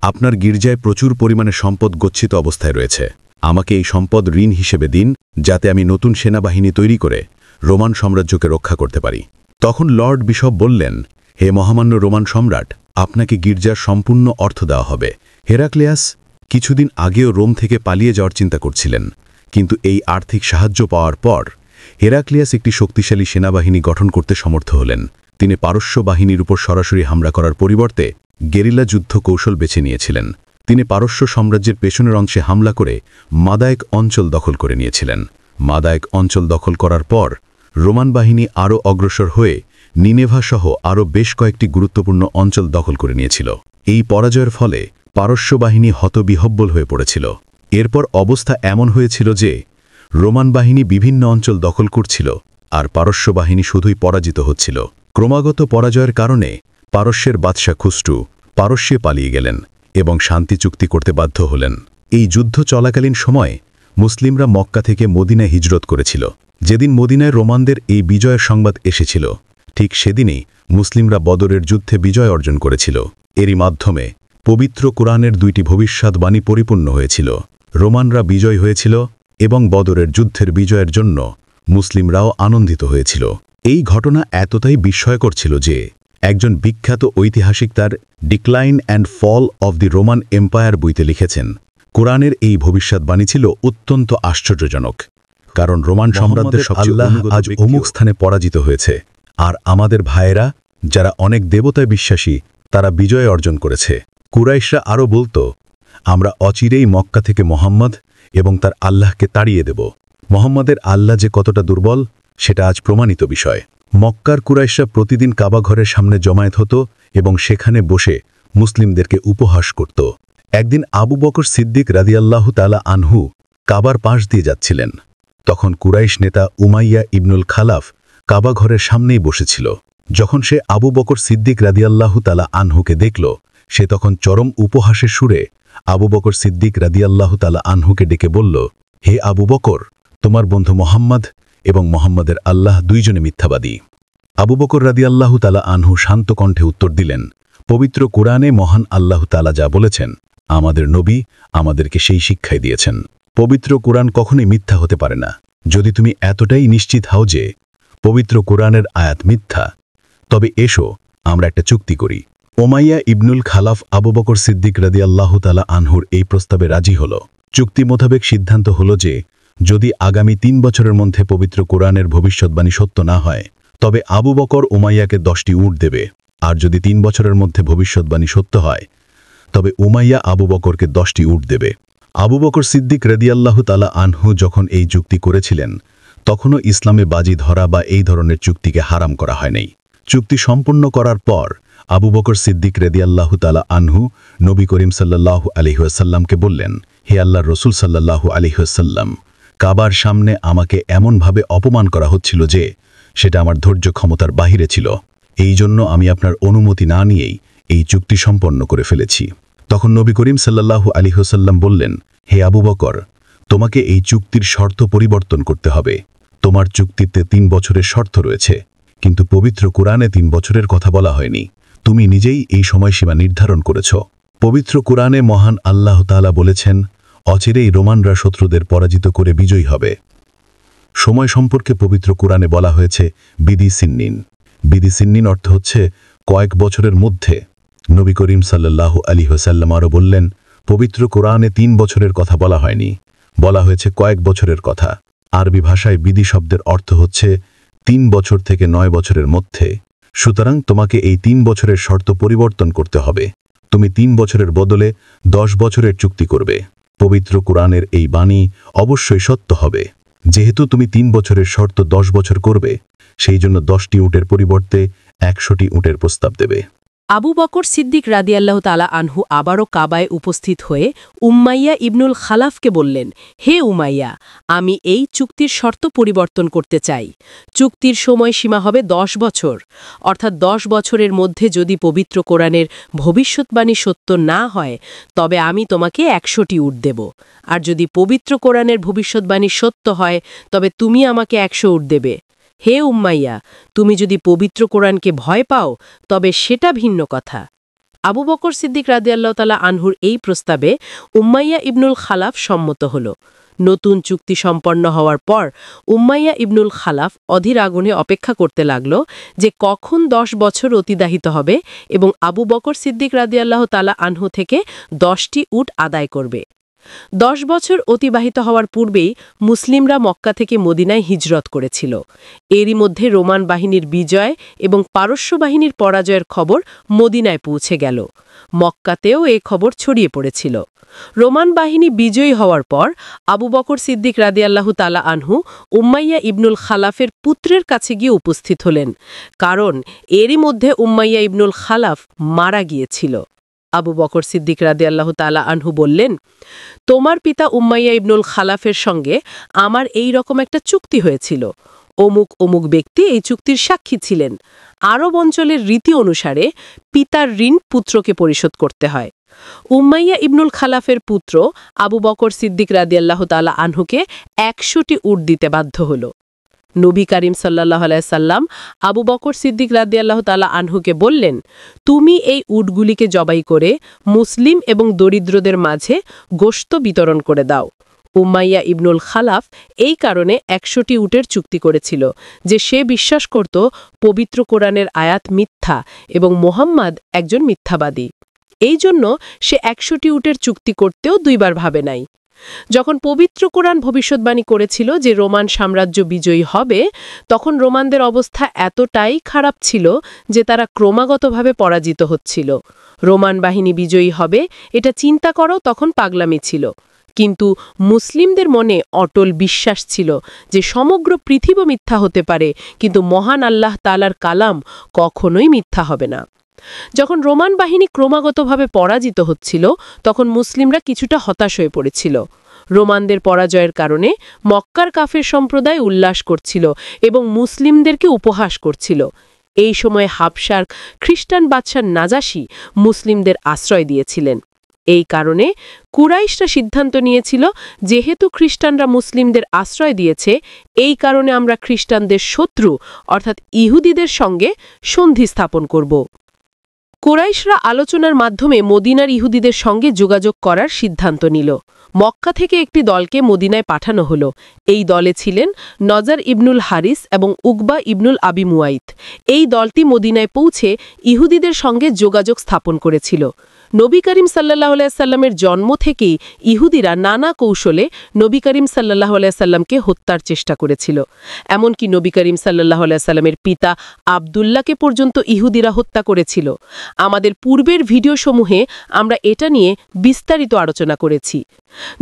আপনার গির্জায় প্রচুর পরিমাণে সম্পদ গচ্ছিত অবস্থায় রয়েছে। আমাকে এই সম্পদ ঋণ হিসেবে দিন, যাতে আমি নতুন সেনাবাহিনী তৈরি করে রোমান সাম্রাজ্যকে রক্ষা করতে পারি। তখন লর্ড বিশপ বললেন, হে মহামান্য রোমান সম্রাট, আপনাকে গির্জার সম্পূর্ণ অর্থ দেওয়া হবে। হেরাক্লিয়াস কিছুদিন আগেও রোম থেকে পালিয়ে যাওয়ার চিন্তা করছিলেন, কিন্তু এই আর্থিক সাহায্য পাওয়ার পর হেরাক্লিয়াস একটি শক্তিশালী সেনাবাহিনী গঠন করতে সমর্থ হলেন। তিনি পারস্য বাহিনীর উপর সরাসরি হামলা করার পরিবর্তে গেরিলা যুদ্ধ কৌশল বেছে নিয়েছিলেন। তিনি পারস্য সাম্রাজ্যের পেছনের অংশে হামলা করে মাদায়েক অঞ্চল দখল করে নিয়েছিলেন। মাদায়েক অঞ্চল দখল করার পর রোমান বাহিনী আরও অগ্রসর হয়ে নিনেভা সহ আরও বেশ কয়েকটি গুরুত্বপূর্ণ অঞ্চল দখল করে নিয়েছিল। এই পরাজয়ের ফলে পারস্য বাহিনী হতবিহ্বল হয়ে পড়েছিল। এরপর অবস্থা এমন হয়েছিল যে রোমান বাহিনী বিভিন্ন অঞ্চল দখল করছিল, আর পারস্য বাহিনী শুধুই পরাজিত হচ্ছিল। ক্রমাগত পরাজয়ের কারণে পারস্যের বাদশাহ খুসরু পারস্যে পালিয়ে গেলেন এবং শান্তি চুক্তি করতে বাধ্য হলেন। এই যুদ্ধ চলাকালীন সময়ে মুসলিমরা মক্কা থেকে মদিনায় হিজরত করেছিল। যেদিন মদিনায় রোমানদের এই বিজয়ের সংবাদ এসেছিল, ঠিক সেদিনই মুসলিমরা বদরের যুদ্ধে বিজয় অর্জন করেছিল। এরই মাধ্যমে পবিত্র কোরআনের 2টি ভবিষ্যৎবাণী পরিপূর্ণ হয়েছিল। রোমানরা বিজয় হয়েছিল এবং বদরের যুদ্ধের বিজয়ের জন্য মুসলিমরাও আনন্দিত হয়েছিল। এই ঘটনা এতটাই বিস্ময়কর ছিল যে একজন বিখ্যাত ঐতিহাসিক তার decline and fall of the Roman Empire বইতে লিখেছেন, কোরআনের এই ভবিষ্যৎবাণী ছিল অত্যন্ত আশ্চর্যজনক, কারণ রোমান সাম্রাজ্যের আল্লাহ আজ অমুক স্থানে পরাজিত হয়েছে, আর আমাদের ভাইয়েরা যারা অনেক দেবতায় বিশ্বাসী তারা বিজয় অর্জন করেছে। কুরাইশরা আরও বলত, আমরা অচিরেই মক্কা থেকে মোহাম্মদ এবং তার আল্লাহকে তাড়িয়ে দেব। মোহাম্মদের আল্লাহ যে কতটা দুর্বল সেটা আজ প্রমাণিত বিষয়। মক্কার কুরাইশরা প্রতিদিন কাবা ঘরের সামনে জমায়েত হতো এবং সেখানে বসে মুসলিমদেরকে উপহাস করত। একদিন আবু বকর সিদ্দিক রাদিয়াল্লাহু তাআলা আনহু কাবার পাশ দিয়ে যাচ্ছিলেন। তখন কুরাইশ নেতা উমাইয়া ইবনুল খালাফ কাবা ঘরের সামনেই বসেছিল। যখন সে আবু বকর সিদ্দিক রাদিয়াল্লাহু তাআলা আনহুকে দেখল, সে তখন চরম উপহাসের সুরে আবু বকর সিদ্দিক রাদিয়াল্লাহু তাআলা আনহুকে ডেকে বলল, হে আবু বকর, তোমার বন্ধু মোহাম্মদ এবং মোহাম্মদের আল্লাহ দুইজনে মিথ্যাবাদী। আবু বকর রাদিয়াল্লাহু তাআলা আনহু শান্ত কণ্ঠে উত্তর দিলেন, পবিত্র কোরআনে মহান আল্লাহ তাআলা যা বলেছেন, আমাদের নবী আমাদেরকে সেই শিক্ষাই দিয়েছেন। পবিত্র কোরআন কখনোই মিথ্যা হতে পারে না। যদি তুমি এতটাই নিশ্চিত হও যে পবিত্র কোরআনের আয়াত মিথ্যা, তবে এসো আমরা একটা চুক্তি করি। উমাইয়া ইবনুল খালাফ আবু বকর সিদ্দিক রাদিয়াল্লাহু তাআলা আনহুর এই প্রস্তাবে রাজি হল। চুক্তি মোতাবেক সিদ্ধান্ত হল যে যদি আগামী 3 বছরের মধ্যে পবিত্র কোরআনের ভবিষ্যৎবাণী সত্য না হয়, তবে আবু বকর উমাইয়াকে 10টি উট দেবে, আর যদি 3 বছরের মধ্যে ভবিষ্যৎবাণী সত্য হয় তবে উমাইয়া আবু বকরকে 10টি উট দেবে। আবু বকর সিদ্দিক রাদিয়াল্লাহু তাআলা আনহু যখন এই চুক্তি করেছিলেন, তখনও ইসলামে বাজি ধরা বা এই ধরনের চুক্তিকে হারাম করা হয়নি। চুক্তি সম্পন্ন করার পর আবু বকর সিদ্দিক রাদিয়াল্লাহু তাআলা আনহু নবী করিম সাল্লাল্লাহু আলাইহি ওয়াসাল্লামকে বললেন, হে আল্লাহর রাসূল সাল্লাল্লাহু আলাইহি ওয়াসাল্লাম, কাবার সামনে আমাকে এমনভাবে অপমান করা হচ্ছিল যে সেটা আমার ধৈর্য ক্ষমতার বাহিরে ছিল। এই জন্য আমি আপনার অনুমতি না নিয়েই এই চুক্তি সম্পন্ন করে ফেলেছি। তখন নবী করিম সাল্লাল্লাহু আলাইহি ওয়াসাল্লাম বললেন, হে আবু বকর, তোমাকে এই চুক্তির শর্ত পরিবর্তন করতে হবে। তোমার চুক্তিতে 3 বছরের শর্ত রয়েছে, কিন্তু পবিত্র কোরআনে 3 বছরের কথা বলা হয়নি। তুমি নিজেই এই সময়সীমা নির্ধারণ করেছ। পবিত্র কোরআনে মহান আল্লাহ তাআলা বলেছেন, অচিরেই রোমানরা শত্রুদের পরাজিত করে বিজয়ী হবে। সময় সম্পর্কে পবিত্র কোরআনে বলা হয়েছে বিদি সিন্নিন। বিদি সিন্নিন অর্থ হচ্ছে কয়েক বছরের মধ্যে। নবী করিম সাল্লাল্লাহু আলাইহি ওয়াসাল্লাম আরও বললেন, পবিত্র কোরআনে 3 বছরের কথা বলা হয়নি, বলা হয়েছে কয়েক বছরের কথা। আরবি ভাষায় বিদি শব্দের অর্থ হচ্ছে 3 বছর থেকে 9 বছরের মধ্যে। সুতরাং তোমাকে এই 3 বছরের শর্ত পরিবর্তন করতে হবে। তুমি 3 বছরের বদলে 10 বছরের চুক্তি করবে। পবিত্র কোরআনের এই বাণী অবশ্যই সত্য হবে। যেহেতু তুমি 3 বছরের শর্ত 10 বছর করবে, সেই জন্য 10টি উটের পরিবর্তে 100টি উটের প্রস্তাব দেবে। আবু বকর সিদ্দিক রাদিয়াল্লাহু তাআলা আনহু আবারও কাবায় উপস্থিত হয়ে উম্মাইয়া ইবনুল খালাফকে বললেন, হে উমাইয়া, আমি এই চুক্তির শর্ত পরিবর্তন করতে চাই। চুক্তির সময়সীমা হবে 10 বছর, অর্থাৎ 10 বছরের মধ্যে যদি পবিত্র কোরআনের ভবিষ্যৎবাণী সত্য না হয়, তবে আমি তোমাকে 100টি উট দেব। আর যদি পবিত্র কোরআনের ভবিষ্যৎবাণী সত্য হয়, তবে তুমি আমাকে 100 উট দেবে। হে উম্মাইয়া, তুমি যদি পবিত্র কোরআনকে ভয় পাও তবে সেটা ভিন্ন কথা। আবু বকর সিদ্দিক রাদিয়াল্লাহু তাআলা আনহুর এই প্রস্তাবে উম্মাইয়া ইবনুল খালাফ সম্মত হল। নতুন চুক্তি সম্পন্ন হওয়ার পর উম্মাইয়া ইবনুল খালাফ অধীর আগুনে অপেক্ষা করতে লাগল যে কখন 10 বছর অতিবাহিত হবে এবং আবু বকর সিদ্দিক রাদিয়াল্লাহু তাআলা আনহু থেকে 10টি উট আদায় করবে। 10 বছর অতিবাহিত হওয়ার পূর্বেই মুসলিমরা মক্কা থেকে মদিনায় হিজরত করেছিল। এরই মধ্যে রোমান বাহিনীর বিজয় এবং পারস্য বাহিনীর পরাজয়ের খবর মদিনায় পৌঁছে গেল। মক্কাতেও এই খবর ছড়িয়ে পড়েছিল। রোমান বাহিনী বিজয়ী হওয়ার পর আবু বকর সিদ্দিক রাদিয়াল্লাহু তাআলা আনহু উম্মাইয়া ইবনুল খালাফের পুত্রের কাছে গিয়ে উপস্থিত হলেন, কারণ এরই মধ্যে উম্মাইয়া ইবনুল খালাফ মারা গিয়েছিল। আবু বকর সিদ্দিক রাদিয়াল্লাহু তাআলা আনহু বললেন, তোমার পিতা উম্মাইয়া ইবনুল খালাফের সঙ্গে আমার এই রকম একটা চুক্তি হয়েছিল। অমুক অমুক ব্যক্তি এই চুক্তির সাক্ষী ছিলেন। আরব অঞ্চলের রীতি অনুসারে পিতার ঋণ পুত্রকে পরিশোধ করতে হয়। উম্মাইয়া ইবনুল খালাফের পুত্র আবু বকর সিদ্দিক রাদিয়াল্লাহু তাআলা আনহুকে 100টি উট দিতে বাধ্য হল। নবী করিম সাল্লাল্লাহু আলাইহি সাল্লাম আবু বকর সিদ্দিক রাদিয়াল্লাহু তাআলা আনহুকে বললেন, তুমি এই উটগুলিকে জবাই করে মুসলিম এবং দরিদ্রদের মাঝে গোশত বিতরণ করে দাও। উমাইয়া ইবনুল খালাফ এই কারণে ১০০টি উটের চুক্তি করেছিল যে সে বিশ্বাস করত পবিত্র কোরআনের আয়াত মিথ্যা এবং মোহাম্মদ একজন মিথ্যাবাদী। এই জন্য সে ১০০টি উটের চুক্তি করতেও দুইবার ভাবে নাই। যখন পবিত্র কোরআন ভবিষ্যৎবাণী করেছিল যে রোমান সাম্রাজ্য বিজয়ী হবে, তখন রোমানদের অবস্থা এতটাই খারাপ ছিল যে তারা ক্রমাগতভাবে পরাজিত হচ্ছিল। রোমান বাহিনী বিজয়ী হবে এটা চিন্তা করো তখন পাগলামি ছিল। কিন্তু মুসলিমদের মনে অটল বিশ্বাস ছিল যে সমগ্র পৃথিবী মিথ্যা হতে পারে, কিন্তু মহান আল্লাহ তাআলার কালাম কখনোই মিথ্যা হবে না। যখন রোমান বাহিনী ক্রমাগতভাবে পরাজিত হচ্ছিল, তখন মুসলিমরা কিছুটা হতাশ হয়ে পড়েছিল। রোমানদের পরাজয়ের কারণে মক্কার কাফের সম্প্রদায় উল্লাস করছিল এবং মুসলিমদেরকে উপহাস করছিল। এই সময় হাবশার খ্রিস্টান বাদশাহ নাজাশী মুসলিমদের আশ্রয় দিয়েছিলেন। এই কারণে কুরাইশরা সিদ্ধান্ত নিয়েছিল, যেহেতু খ্রিস্টানরা মুসলিমদের আশ্রয় দিয়েছে, এই কারণে আমরা খ্রিস্টানদের শত্রু অর্থাৎ ইহুদিদের সঙ্গে সন্ধি স্থাপন করব। কুরাইশরা আলোচনার মাধ্যমে মদিনার ইহুদিদের সঙ্গে যোগাযোগ করার সিদ্ধান্ত নিল। মক্কা থেকে একটি দলকে মদিনায় পাঠানো হলো। এই দলে ছিলেন নজর ইবনুল হারিস এবং উকবা ইবনুল আবি মুয়াইত। এই দলটি মদিনায় পৌঁছে ইহুদিদের সঙ্গে যোগাযোগ স্থাপন করেছিল। নবী করিম সাল্লাল্লাহু আলাইহি সাল্লামের জন্ম থেকেই ইহুদিরা নানা কৌশলে নবী করিম সাল্লাল্লাহু আলাইহি সাল্লামকে হত্যার চেষ্টা করেছিল। এমনকি নবী করিম সাল্লাল্লাহু আলাইহি সাল্লামের পিতা আব্দুল্লাহকে পর্যন্ত ইহুদিরা হত্যা করেছিল। আমাদের পূর্বের ভিডিওসমূহে আমরা এটা নিয়ে বিস্তারিত আলোচনা করেছি।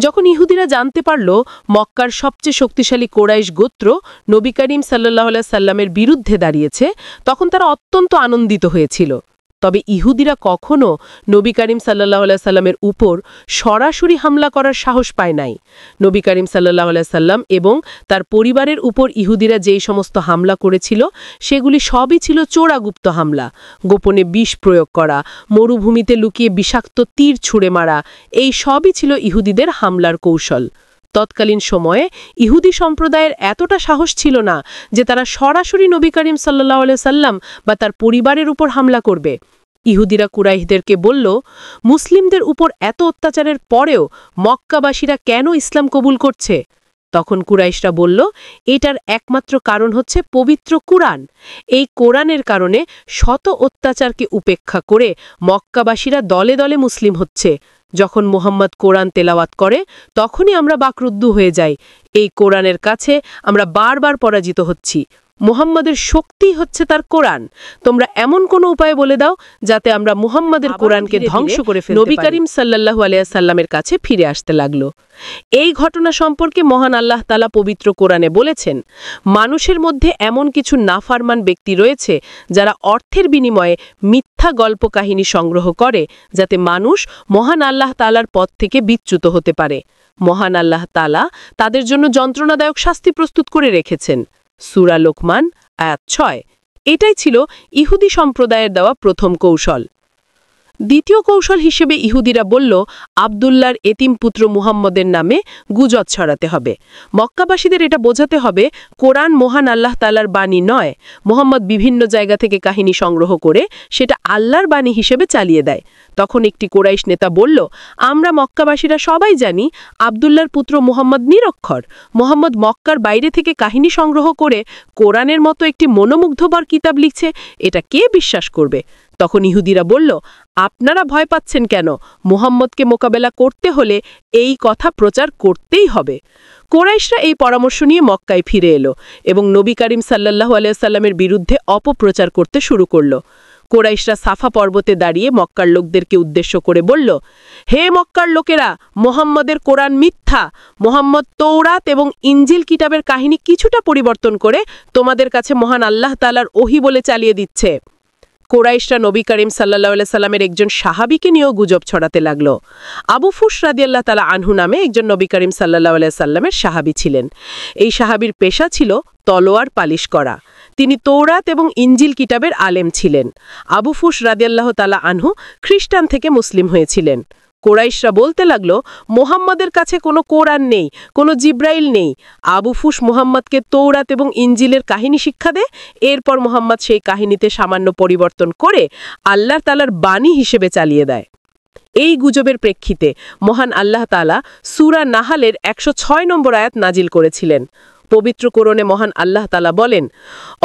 যখন ইহুদিরা জানতে পারল মক্কার সবচেয়ে শক্তিশালী কোরাইশ গোত্র নবী করিম সাল্লাল্লাহু আলাইহি সাল্লামের বিরুদ্ধে দাঁড়িয়েছে, তখন তারা অত্যন্ত আনন্দিত হয়েছিল। তবে ইহুদিরা কখনো নবী করিম সাল্লাল্লাহু আলাইহি সাল্লামের উপর সরাসরি হামলা করার সাহস পায় নাই। নবী করিম সাল্লাল্লাহু আলাইহি সাল্লাম এবং তার পরিবারের উপর ইহুদিরা যেই সমস্ত হামলা করেছিল, সেগুলি সবই ছিল চোরাগুপ্ত হামলা। গোপনে বিষ প্রয়োগ করা, মরুভূমিতে লুকিয়ে বিষাক্ত তীর ছুঁড়ে মারা, এই সবই ছিল ইহুদিদের হামলার কৌশল। তৎকালীন সময়ে ইহুদি সম্প্রদায়ের এতটা সাহস ছিল না যে তারা সরাসরি নবী করিম সাল্লাল্লাহু আলাইহি সাল্লাম বা তার পরিবারের উপর হামলা করবে। ইহুদিরা কুরাইশদেরকে বলল, মুসলিমদের উপর এত অত্যাচারের পরেও মক্কাবাসীরা কেন ইসলাম কবুল করছে? তখন কুরাইশরা বলল, এটার একমাত্র কারণ হচ্ছে পবিত্র কুরআন। এই কোরআনের কারণে শত অত্যাচারকে উপেক্ষা করে মক্কাবাসীরা দলে দলে মুসলিম হচ্ছে। যখন মুহাম্মদ কোরআন তেলাওয়াত করে, তখনই আমরা বাকরুদ্ধ হয়ে যাই। এই কোরআনের কাছে আমরা বারবার পরাজিত হচ্ছি। মুহাম্মাদের শক্তি হচ্ছে তার কোরআন। তোমরা এমন কোনো উপায় বলে দাও যাতে আমরা মুহাম্মাদের কোরআনকে ধ্বংস করে ফেলতে পারি। নবী করিম সাল্লাল্লাহু আলাইহি সাল্লামের কাছে ফিরে আসতে লাগলো। এই ঘটনা সম্পর্কে মহান আল্লাহ তাআলা পবিত্র কোরআনে বলেছেন, মানুষের মধ্যে এমন কিছু নাফরমান ব্যক্তি রয়েছে যারা অর্থের বিনিময়ে মিথ্যা গল্প কাহিনী সংগ্রহ করে, যাতে মানুষ মহান আল্লাহ তাআলার পথ থেকে বিচ্যুত হতে পারে। মহান আল্লাহ তাআলা তাদের জন্য যন্ত্রণাদায়ক শাস্তি প্রস্তুত করে রেখেছেন। সূরা লোকমান আয়াত ৬। এটাই ছিল ইহুদি সম্প্রদায়ের দেওয়া প্রথম কৌশল। দ্বিতীয় কৌশল হিসেবে ইহুদিরা বলল, আব্দুল্লাহর এতিম পুত্র মুহাম্মদের নামে গুজব ছড়াতে হবে। মক্কাবাসীদের এটা বোঝাতে হবে কোরআন মহান আল্লাহ তাআলার বাণী নয়। মুহাম্মদ বিভিন্ন জায়গা থেকে কাহিনী সংগ্রহ করে সেটা আল্লাহর বাণী হিসেবে চালিয়ে দেয়। তখন একটি কুরাইশ নেতা বলল, আমরা মক্কাবাসীরা সবাই জানি আব্দুল্লাহর পুত্র মুহাম্মদ নিরক্ষর। মুহাম্মদ মক্কার বাইরে থেকে কাহিনী সংগ্রহ করে কোরআনের মতো একটি মনোমুগ্ধকর কিতাব লিখছে, এটা কে বিশ্বাস করবে? তখন ইহুদিরা বলল, আপনারা ভয় পাচ্ছেন কেন? মুহাম্মদকে মোকাবেলা করতে হলে এই কথা প্রচার করতেই হবে। কুরাইশরা এই পরামর্শ নিয়ে মক্কায় ফিরে এলো এবং নবী করিম সাল্লাল্লাহু আলাইহি সাল্লামের বিরুদ্ধে অপপ্রচার করতে শুরু করল। কুরাইশরা সাফা পর্বতে দাঁড়িয়ে মক্কার লোকদেরকে উদ্দেশ্য করে বলল, হে মক্কার লোকেরা, মুহাম্মদের কোরআন মিথ্যা। মুহাম্মদ তৌরাত এবং ইনজিল কিতাবের কাহিনী কিছুটা পরিবর্তন করে তোমাদের কাছে মহান আল্লাহ তাআলার ওহী বলে চালিয়ে দিচ্ছে। কুরাইশরা নবী করিম সাল্লাল্লাহু আলাইহি সাল্লামের একজন সাহাবীকে নিয়েও গুজব ছড়াতে লাগল। আবু ফুস রাদিয়াল্লাহু তাআলা আনহু নামে একজন নবী করিম সাল্লাল্লাহু আলাইহি সাল্লামের সাহাবী ছিলেন। এই সাহাবীর পেশা ছিল তলোয়ার পালিশ করা। তিনি তৌরাত এবং ইনজিল কিতাবের আলেম ছিলেন। আবু ফুস রাদিয়াল্লাহু তাআলা আনহু খ্রিস্টান থেকে মুসলিম হয়েছিলেন। কুরাইশরা বলতে লাগলো, মুহাম্মাদের কাছে কোনো কোরআন নেই, কোনো জিব্রাইল নেই। আবু ফুস মুহাম্মদকে তৌরাত এবং ইনজিলের কাহিনী শিক্ষা দেয়। এরপর মুহাম্মদ সেই কাহিনীতে সামান্য পরিবর্তন করে আল্লাহ তাআলার বাণী হিসেবে চালিয়ে দেয়। এই গুজবের প্রেক্ষিতে মহান আল্লাহ তাআলা সূরা নাহালের 106 নম্বর আয়াত নাজিল করেছিলেন। পবিত্র কোরআনে মহান আল্লাহ তাআলা বলেন,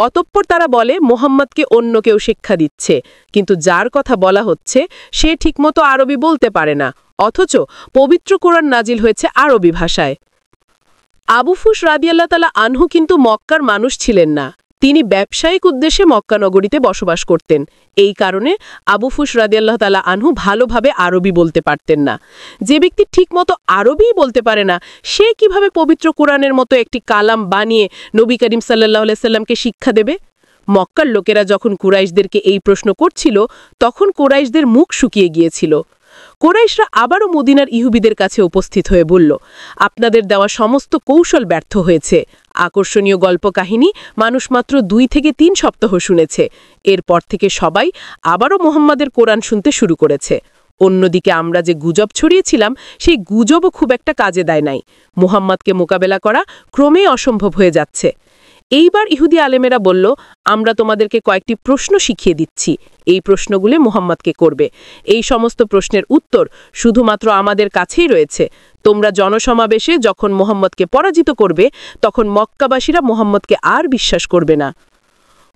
অতঃপর তারা বলে মুহাম্মদকে অন্য কেউ শিক্ষা দিচ্ছে, কিন্তু যার কথা বলা হচ্ছে সে ঠিকমতো আরবি বলতে পারে না, অথচ পবিত্র কোরআন নাজিল হয়েছে আরবি ভাষায়। আবু ফুস রাদিয়াল্লাহু তাআলা আনহু কিন্তু মক্কার মানুষ ছিলেন না। তিনি ব্যবসায়িক উদ্দেশ্যে মক্কা নগরীতে বসবাস করতেন। এই কারণে আবু ফুস রাদিয়াল্লাহু তাআলা আনহু ভালোভাবে আরবি বলতে পারতেন না। যে ব্যক্তি ঠিকমতো আরবিই বলতে পারে না, সে কিভাবে পবিত্র কোরআনের মতো একটি কালাম বানিয়ে নবী করিম সাল্লাল্লাহু আলাইহি সাল্লামকে শিক্ষা দেবে? মক্কার লোকেরা যখন কুরাইশদেরকে এই প্রশ্ন করছিল, তখন কুরাইশদের মুখ শুকিয়ে গিয়েছিল। কুরাইশরা আবারও মদিনার ইহুদিদের কাছে উপস্থিত হয়ে বলল, আপনাদের দেওয়া সমস্ত কৌশল ব্যর্থ হয়েছে। আকর্ষণীয় গল্প কাহিনী মানুষ মাত্র 2 থেকে 3 সপ্তাহ শুনেছে। এরপর থেকে সবাই আবারও মুহাম্মাদের কোরআন শুনতে শুরু করেছে। অন্যদিকে আমরা যে গুজব ছড়িয়েছিলাম, সেই গুজবও খুব একটা কাজে দেয় নাই। মুহাম্মাদকে মোকাবেলা করা ক্রমেই অসম্ভব হয়ে যাচ্ছে। এইবার ইহুদি আলেমেরা বলল, আমরা তোমাদেরকে কয়েকটি প্রশ্ন শিখিয়ে দিচ্ছি। এই প্রশ্নগুলি মুহাম্মাদকে করবে। এই সমস্ত প্রশ্নের উত্তর শুধুমাত্র আমাদের কাছেই রয়েছে। তোমরা জনসমাবেশে যখন মুহাম্মদকে পরাজিত করবে, তখন মক্কাবাসীরা মুহাম্মদকে আর বিশ্বাস করবে না।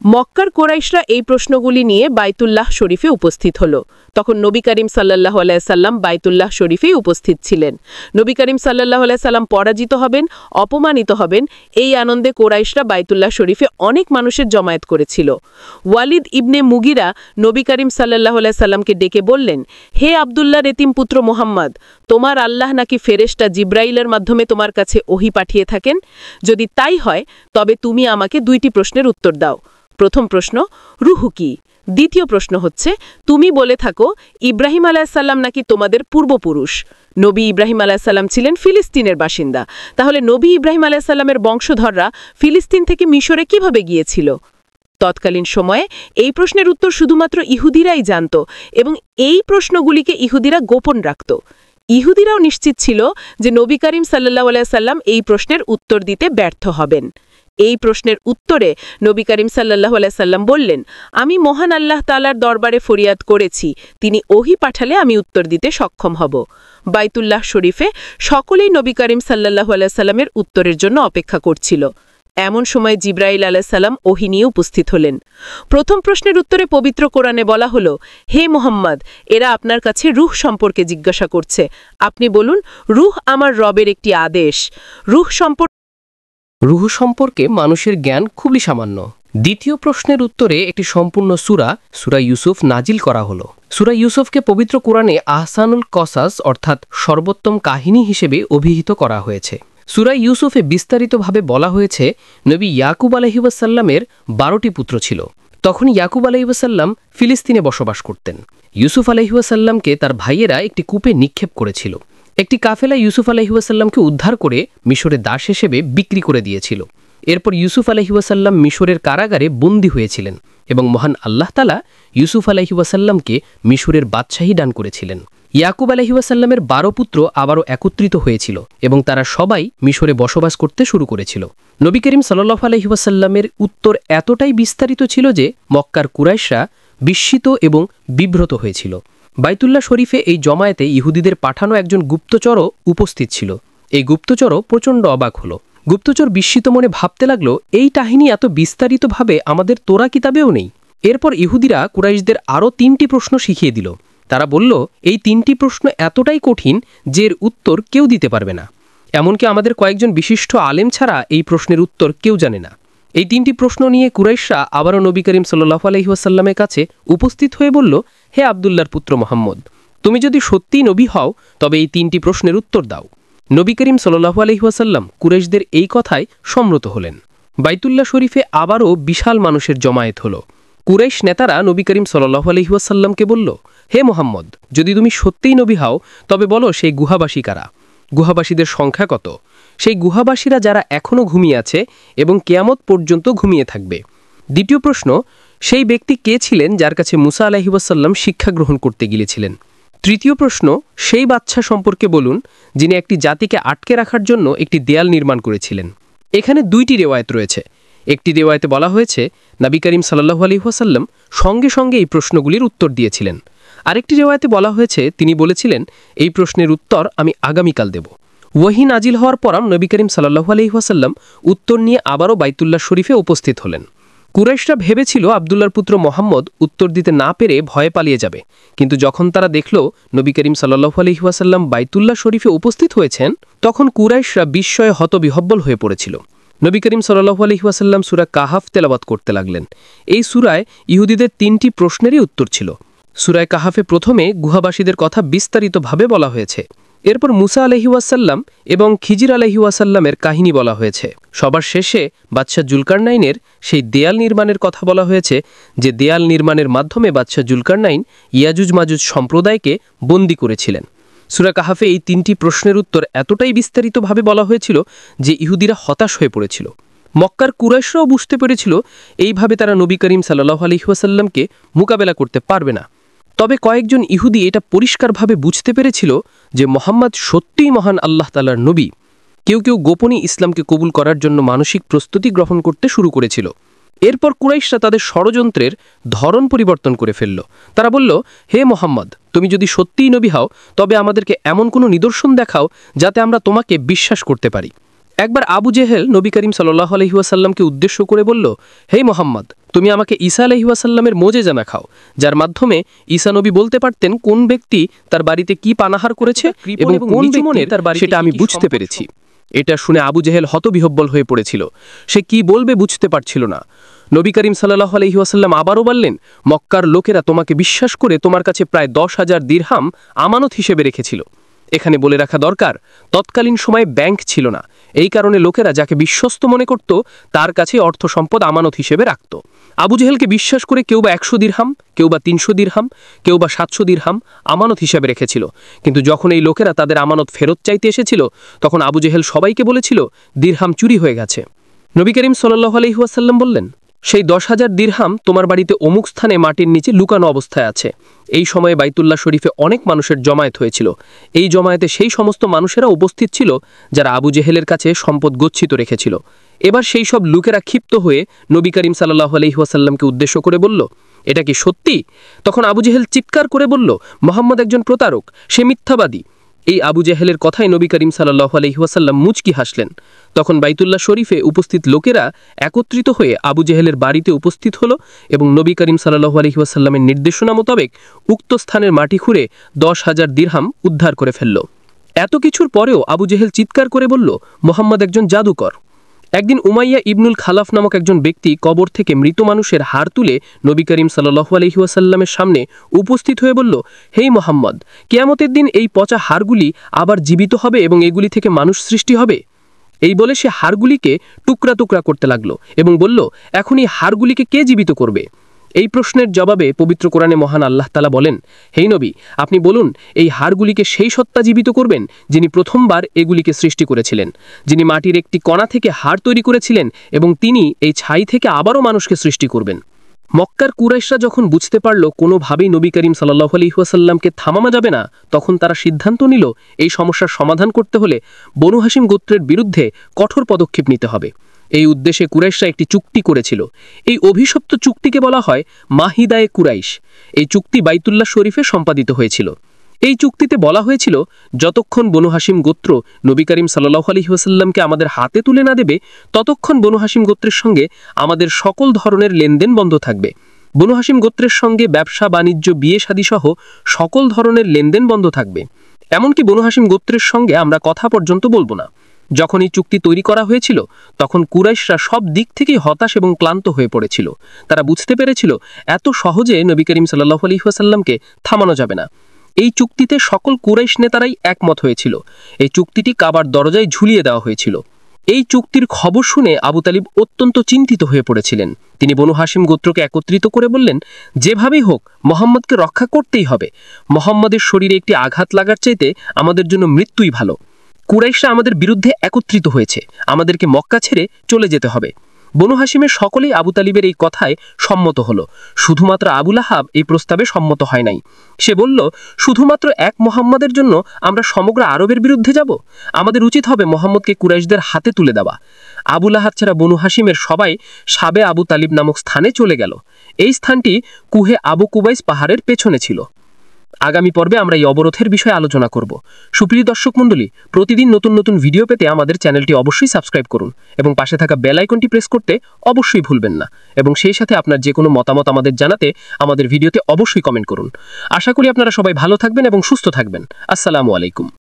মক্কার কোরাইশরা এই প্রশ্নগুলি নিয়ে বাইতুল্লাহ শরীফে উপস্থিত হল। তখন নবী করিম সাল্লাল্লাহু আলাইহি সাল্লাম বাইতুল্লাহ শরীফেই উপস্থিত ছিলেন। নবী করিম সাল্লাল্লাহু আলাইহি সাল্লাম পরাজিত হবেন, অপমানিত হবেন, এই আনন্দে কোরাইশরা বাইতুল্লাহ শরীফে অনেক মানুষের জমায়েত করেছিল। ওয়ালিদ ইবনে মুগিরা নবী করিম সাল্লাল্লাহু আলাইহি সাল্লামকে ডেকে বললেন, হে আব্দুল্লাহর এতিম পুত্র মুহাম্মদ, তোমার আল্লাহ নাকি ফেরেশতা জিব্রাইলের মাধ্যমে তোমার কাছে ওহী পাঠিয়ে থাকেন? যদি তাই হয়, তবে তুমি আমাকে 2টি প্রশ্নের উত্তর দাও। প্রথম প্রশ্ন, রূহ কি? দ্বিতীয় প্রশ্ন হচ্ছে, তুমি বলে থাকো ইব্রাহিম আলাইহিস সালাম নাকি তোমাদের পূর্বপুরুষ। নবী ইব্রাহিম আলাইহিস সালাম ছিলেন ফিলিস্তিনের বাসিন্দা। তাহলে নবী ইব্রাহিম আলাইহিস সালামের বংশধররা ফিলিস্তিন থেকে মিশরে কিভাবে গিয়েছিল? তৎকালীন সময়ে এই প্রশ্নের উত্তর শুধুমাত্র ইহুদিরাই জানত এবং এই প্রশ্নগুলিকে ইহুদিরা গোপন রাখত। ইহুদিরাও নিশ্চিত ছিল যে নবী করিম সাল্লাল্লাহু আলাইহি সাল্লাম এই প্রশ্নের উত্তর দিতে ব্যর্থ হবেন। এই প্রশ্নের উত্তরে নবী করিম সাল্লাল্লাহু আলাইহি সাল্লাম বললেন, আমি মহান আল্লাহ তাআলার দরবারে ফরিয়াদ করেছি, তিনি ওহী পাঠালে আমি উত্তর দিতে সক্ষম হব। বাইতুল্লাহ শরীফে সকলেই নবী করিম সাল্লাল্লাহু আলাইহি সাল্লামের উত্তরের জন্য অপেক্ষা করছিল। এমন সময় জিব্রাইল আলাইহিস সালাম ওহী নিয়ে উপস্থিত হলেন। প্রথম প্রশ্নের উত্তরে পবিত্র কোরআনে বলা হলো, হে মুহাম্মদ, এরা আপনার কাছে রূহ সম্পর্কে জিজ্ঞাসা করছে। আপনি বলুন, রূহ আমার রবের একটি আদেশ। রূহ সম্পর্কে মানুষের জ্ঞান খুবই সামান্য। দ্বিতীয় প্রশ্নের উত্তরে একটি সম্পূর্ণ সূরা ইউসুফ নাজিল করা হলো। সূরা ইউসুফকে পবিত্র কোরআনে আহসানুল কসাস অর্থাৎ সর্বোত্তম কাহিনী হিসেবে অভিহিত করা হয়েছে। সূরা ইউসুফে বিস্তারিতভাবে বলা হয়েছে, নবী ইয়াকুব আলাইহিস সাল্লামের 12টি পুত্র ছিল। তখন ইয়াকুব আলাইহিস সাল্লাম ফিলিস্তিনে বসবাস করতেন। ইউসুফ আলাইহিস সাল্লামকে তার ভাইয়েরা একটি কূপে নিক্ষেপ করেছিল। একটি কাফেলা ইউসুফ আলাইহিস সাল্লামকে উদ্ধার করে মিশরে দাস হিসেবে বিক্রি করে দিয়েছিল। এরপর ইউসুফ আলাইহিস সাল্লাম মিশরের কারাগারে বন্দী হয়েছিলেন এবং মহান আল্লাহ তাআলা ইউসুফ আলাইহিস সাল্লামকে মিশরের বাদশাহী দান করেছিলেন। ইয়াকুব আলাইহিস সাল্লামের 12 পুত্র আবারও একত্রিত হয়েছিল এবং তারা সবাই মিশরে বসবাস করতে শুরু করেছিল। নবী করিম সাল্লাল্লাহু আলাইহি ওয়াসাল্লামের উত্তর এতটাই বিস্তারিত ছিল যে মক্কার কুরাইশরা বিস্মিত এবং বিব্রত হয়েছিল। বাইতুল্লাহ শরীফে এই জমায়েতে ইহুদিদের পাঠানো একজন গুপ্তচরও উপস্থিত ছিল। এই গুপ্তচরও প্রচণ্ড অবাক হলো। গুপ্তচর বিস্মিত মনে ভাবতে লাগলো, এই কাহিনী এত বিস্তারিতভাবে আমাদের তোরা কিতাবেও নেই। এরপর ইহুদিরা কুরাইশদের আরও 3টি প্রশ্ন শিখিয়ে দিল। তারা বলল, এই 3টি প্রশ্ন এতটাই কঠিন যে এর উত্তর কেউ দিতে পারবে না। এমনকি আমাদের কয়েকজন বিশিষ্ট আলেম ছাড়া এই প্রশ্নের উত্তর কেউ জানে না। এই 3টি প্রশ্ন নিয়ে কুরাইশরা আবারও নবী করিম সাল্লাল্লাহু আলাইহি ওয়াসাল্লামের কাছে উপস্থিত হয়ে বলল, হে আব্দুল্লাহর পুত্র মুহাম্মদ, তুমি যদি সত্যিই নবী হও তবে এই 3টি প্রশ্নের উত্তর দাও। নবী করিম সাল্লাল্লাহু আলাইহি ওয়াসাল্লাম কুরাইশদের এই কথায় সম্মত হলেন। বাইতুল্লাহ শরীফে আবারও বিশাল মানুষের জমায়েত হলো। কুরাইশ নেতারা নবী করিম সাল্লাল্লাহু আলাইহি ওয়াসাল্লামকে বলল, হে মুহাম্মদ, যদি তুমি সত্যিই নবী হও তবে বলো সেই গুহাবাসী কারা? গুহাবাসীদের সংখ্যা কত? সেই গুহাবাসীরা যারা এখনও ঘুমিয়ে আছে এবং কিয়ামত পর্যন্ত ঘুমিয়ে থাকবে। দ্বিতীয় প্রশ্ন, সেই ব্যক্তি কে ছিলেন যার কাছে মুসা আলাইহিস সালাম শিক্ষা গ্রহণ করতে গিয়েছিলেন? তৃতীয় প্রশ্ন, সেই বাদশা সম্পর্কে বলুন যিনি একটি জাতিকে আটকে রাখার জন্য একটি দেয়াল নির্মাণ করেছিলেন। এখানে 2টি রিওয়ায়াত রয়েছে। একটি রিওয়ায়াতে বলা হয়েছে নবী করিম সাল্লাল্লাহু আলাইহি ওয়াসাল্লাম সঙ্গে সঙ্গে এই প্রশ্নগুলির উত্তর দিয়েছিলেন। আরেকটি রেওয়ায়েতে বলা হয়েছে তিনি বলেছিলেন, এই প্রশ্নের উত্তর আমি আগামীকাল দেব। ওয়াহি নাজিল হওয়ার পর নবী করিম সাল্লাল্লাহু আলাইহি ওয়াসাল্লাম উত্তর নিয়ে আবারও বাইতুল্লাহ শরীফে উপস্থিত হলেন। কুরাইশরা ভেবেছিল আব্দুল্লাহর পুত্র মোহাম্মদ উত্তর দিতে না পেরে ভয়ে পালিয়ে যাবে, কিন্তু যখন তারা দেখল নবী করিম সাল্লাল্লাহু আলাইহি ওয়াসাল্লাম বাইতুল্লাহ শরীফে উপস্থিত হয়েছেন, তখন কুরাইশরা বিস্ময়ে হতবিহ্বল হয়ে পড়েছিল। নবী করিম সাল্লাল্লাহু আলাইহি ওয়াসাল্লাম সূরা কাহাফ তেলাওয়াত করতে লাগলেন। এই সূরায় ইহুদিদের 3টি প্রশ্নেরই উত্তর ছিল। সূরা কাহাফে প্রথমে গুহাবাসীদের কথা বিস্তারিতভাবে বলা হয়েছে। এরপর মুসা আলাইহি ওয়াসাল্লাম এবং খিজির আলাইহি ওয়াসাল্লামের কাহিনী বলা হয়েছে। সবার শেষে বাদশাহ জুলকারনাইনের সেই দেয়াল নির্মাণের কথা বলা হয়েছে, যে দেয়াল নির্মাণের মাধ্যমে বাদশাহ জুলকারনাইন ইয়াজুজ মাজুজ সম্প্রদায়কে বন্দী করেছিলেন। সূরা কাহাফে এই 3টি প্রশ্নের উত্তর এতটাই বিস্তারিতভাবে বলা হয়েছিল যে ইহুদিরা হতাশ হয়ে পড়েছিল। মক্কার কুরাইশরাও বুঝতে পেরেছিল এইভাবে তারা নবী করিম সাল্লাল্লাহু আলাইহি ওয়াসাল্লামকে মোকাবেলা করতে পারবে না। তবে কয়েকজন ইহুদি এটা পরিষ্কারভাবে বুঝতে পেরেছিল যে মুহাম্মদ সত্যিই মহান আল্লাহ তাআলার নবী। কেউ কেউ গোপনে ইসলামকে কবুল করার জন্য মানসিক প্রস্তুতি গ্রহণ করতে শুরু করেছিল। এরপর কুরাইশরা তাদের ষড়যন্ত্রের ধরন পরিবর্তন করে ফেলল। তারা বলল, হে মুহাম্মদ, তুমি যদি সত্যিই নবী হও তবে আমাদেরকে এমন কোনো নিদর্শন দেখাও যাতে আমরা তোমাকে বিশ্বাস করতে পারি। একবার আবু জেহেল নবী করিম সাল্লাল্লাহু আলাইহি ওয়াসাল্লামকে উদ্দেশ্য করে বলল, হে মুহাম্মদ, তুমি আমাকে ঈসা আলাইহি ওয়াসাল্লামের মোজেজা দেখাও, যার মাধ্যমে ঈসা নবী বলতে পারতেন কোন ব্যক্তি তার বাড়িতে কি পানাহার করেছে এবং কোন ব্যক্তি তার বাড়িতে, সেটা আমি বুঝতে পেরেছি। এটা শুনে আবু জেহেল হতবিহ্বল হয়ে পড়েছিল। সে কি বলবে বুঝতে পারছিল না। নবী করিম সাল্লাল্লাহু আলাইহি ওয়াসাল্লাম আবারও বললেন, মক্কার লোকেরা তোমাকে বিশ্বাস করে তোমার কাছে প্রায় 10,000 দিরহাম আমানত হিসেবে রেখেছিল। এখানে বলে রাখা দরকার, তৎকালীন সময়ে ব্যাংক ছিল না। এই কারণে লোকেরা যাকে বিশ্বস্ত মনে করত তার কাছে অর্থ সম্পদ আমানত হিসেবে রাখত। আবু জেহেলকে বিশ্বাস করে কেউ বা 100 দিরহাম, কেউ বা 300 দিরহাম, কেউ বা 700 দিরহাম আমানত হিসেবে রেখেছিল। কিন্তু যখন এই লোকেরা তাদের আমানত ফেরত চাইতে এসেছিল, তখন আবু জেহেল সবাইকে বলেছিল দিরহাম চুরি হয়ে গেছে। নবী করিম সাল্লাল্লাহু আলাইহি ওয়াসাল্লাম বললেন, সেই 10,000 দিরহাম তোমার বাড়িতে অমুক স্থানে মাটির নিচে লুকানো অবস্থায় আছে। এই সময়ে বাইতুল্লাহ শরীফে অনেক মানুষের জমায়েত হয়েছিল। এই জমায়েতে সেই সমস্ত মানুষেরা উপস্থিত ছিল যারা আবু জেহেলের কাছে সম্পদ গচ্ছিত রেখেছিল। এবার সেই সব লোকেরা ক্ষিপ্ত হয়ে নবী করিম সাল্লাল্লাহু আলাইহি ওয়াসাল্লামকে উদ্দেশ্য করে বলল, এটা কি সত্যি? তখন আবু জেহেল চিৎকার করে বলল, মুহাম্মদ একজন প্রতারক, সে মিথ্যাবাদী। এই আবু জেহেলের কথায় নবী করিম সাল্লাল্লাহু আলাইহি ওয়াসাল্লাম মুচকি হাসলেন। তখন বাইতুল্লাহ শরীফে উপস্থিত লোকেরা একত্রিত হয়ে আবু জেহেলের বাড়িতে উপস্থিত হলো এবং নবী করিম সাল্লাল্লাহু আলাইহি ওয়াসাল্লামের নির্দেশনা মোতাবেক উক্ত স্থানের মাটি খুঁড়ে 10,000 দিরহাম উদ্ধার করে ফেলল। এত কিছুর পরেও আবু জেহেল চিৎকার করে বলল, মুহাম্মদ একজন জাদুকর। একদিন উমাইয়া ইবনুল খালাফ নামক একজন ব্যক্তি কবর থেকে মৃত মানুষের হাড় তুলে নবী করিম সাল্লাল্লাহু আলাইহি ওয়াসাল্লামের সামনে উপস্থিত হয়ে বলল, হে মুহাম্মদ, কিয়ামতের দিন এই পচা হাড়গুলি আবার জীবিত হবে এবং এগুলি থেকে মানুষ সৃষ্টি হবে। এই বলে সে হাড়গুলিকে টুকরা টুকরা করতে লাগলো এবং বলল, এখন এই হাড়গুলিকে কে জীবিত করবে? এই প্রশ্নের জবাবে পবিত্র কোরআনে মহান আল্লাহ তাআলা বলেন, হে নবী, আপনি বলুন, এই হাড়গুলিকে সেই সত্তা জীবিত করবেন যিনি প্রথমবার এগুলিকে সৃষ্টি করেছিলেন, যিনি মাটির একটি কণা থেকে হাড় তৈরি করেছিলেন এবং তিনি এই ছাই থেকে আবারও মানুষকে সৃষ্টি করবেন। মক্কার কুরাইশরা যখন বুঝতে পারল কোনোভাবেই নবী করিম সাল্লাল্লাহু আলাইহি ওয়াসাল্লামকে থামানো যাবে না, তখন তারা সিদ্ধান্ত নিল এই সমস্যার সমাধান করতে হলে বনু হাশিম গোত্রের বিরুদ্ধে কঠোর পদক্ষেপ নিতে হবে। এই উদ্দেশ্যে কুরাইশরা একটি চুক্তি করেছিল। এই অভিশপ্ত চুক্তিকে বলা হয় মাহিদায়ে কুরাইশ। এই চুক্তি বাইতুল্লাহ শরীফে সম্পাদিত হয়েছিল। এই চুক্তিতে বলা হয়েছিল, যতক্ষণ বনু হাশিম গোত্র নবী করিম সাল্লাল্লাহু আলাইহি ওয়াসাল্লামকে আমাদের হাতে তুলে না দেবে, ততক্ষণ বনু হাশিম গোত্রের সঙ্গে আমাদের সকল ধরনের লেনদেন বন্ধ থাকবে। বনু হাশিম গোত্রের সঙ্গে ব্যবসা বাণিজ্য, বিয়ে শাদী সহ সকল ধরনের লেনদেন বন্ধ থাকবে। এমনকি বনু হাশিম গোত্রের সঙ্গে আমরা কথা পর্যন্ত বলবো না। যখন এই চুক্তি তৈরি করা হয়েছিল, তখন কুরাইশরা সব দিক থেকেই হতাশ এবং ক্লান্ত হয়ে পড়েছিল। তারা বুঝতে পেরেছিল এত সহজে নবী করিম সাল্লাল্লাহু আলাইহি ওয়াসাল্লামকে থামানো যাবে না। এই চুক্তিতে সকল কুরাইশ নেতারাই একমত হয়েছিল। এই চুক্তিটি কাবার দরজায় ঝুলিয়ে দেওয়া হয়েছিল। এই চুক্তির খবর শুনে আবু তালিব অত্যন্ত চিন্তিত হয়ে পড়েছিলেন। তিনি বনু হাশিম গোত্রকে একত্রিত করে বললেন, যেভাবেই হোক মুহাম্মদকে রক্ষা করতেই হবে। মুহাম্মদের শরীরে একটি আঘাত লাগার চাইতে আমাদের জন্য মৃত্যুই ভালো। কুরাইশরা আমাদের বিরুদ্ধে একত্রিত হয়েছে, আমাদেরকে মক্কা ছেড়ে চলে যেতে হবে। বনু হাশিমের সকলেই আবু তালিবের এই কথায় সম্মত হলো। শুধুমাত্র আবু লাহাব এই প্রস্তাবে সম্মত হয় নাই। সে বলল, শুধুমাত্র এক মুহাম্মদের জন্য আমরা সমগ্র আরবের বিরুদ্ধে যাব? আমাদের উচিত হবে মুহাম্মদকে কুরাইশদের হাতে তুলে দেওয়া। আবু লাহাব ছাড়া বনু হাশিমের সবাই সাবে আবু তালিব নামক স্থানে চলে গেল। এই স্থানটি কুহে আবু কুবাইস পাহাড়ের পেছনে ছিল। আগামী পর্বে আমরা এই অবরোধের বিষয়ে আলোচনা করব। সুপ্রিয় দর্শক মণ্ডলী, প্রতিদিন নতুন নতুন ভিডিও পেতে আমাদের চ্যানেলটি অবশ্যই সাবস্ক্রাইব করুন এবং পাশে থাকা বেল আইকনটি প্রেস করতে অবশ্যই ভুলবেন না। এবং সেই সাথে আপনার যে কোনো মতামত আমাদের জানাতে আমাদের ভিডিওতে অবশ্যই কমেন্ট করুন। আশা করি আপনারা সবাই ভালো থাকবেন এবং সুস্থ থাকবেন। আসসালামু আলাইকুম।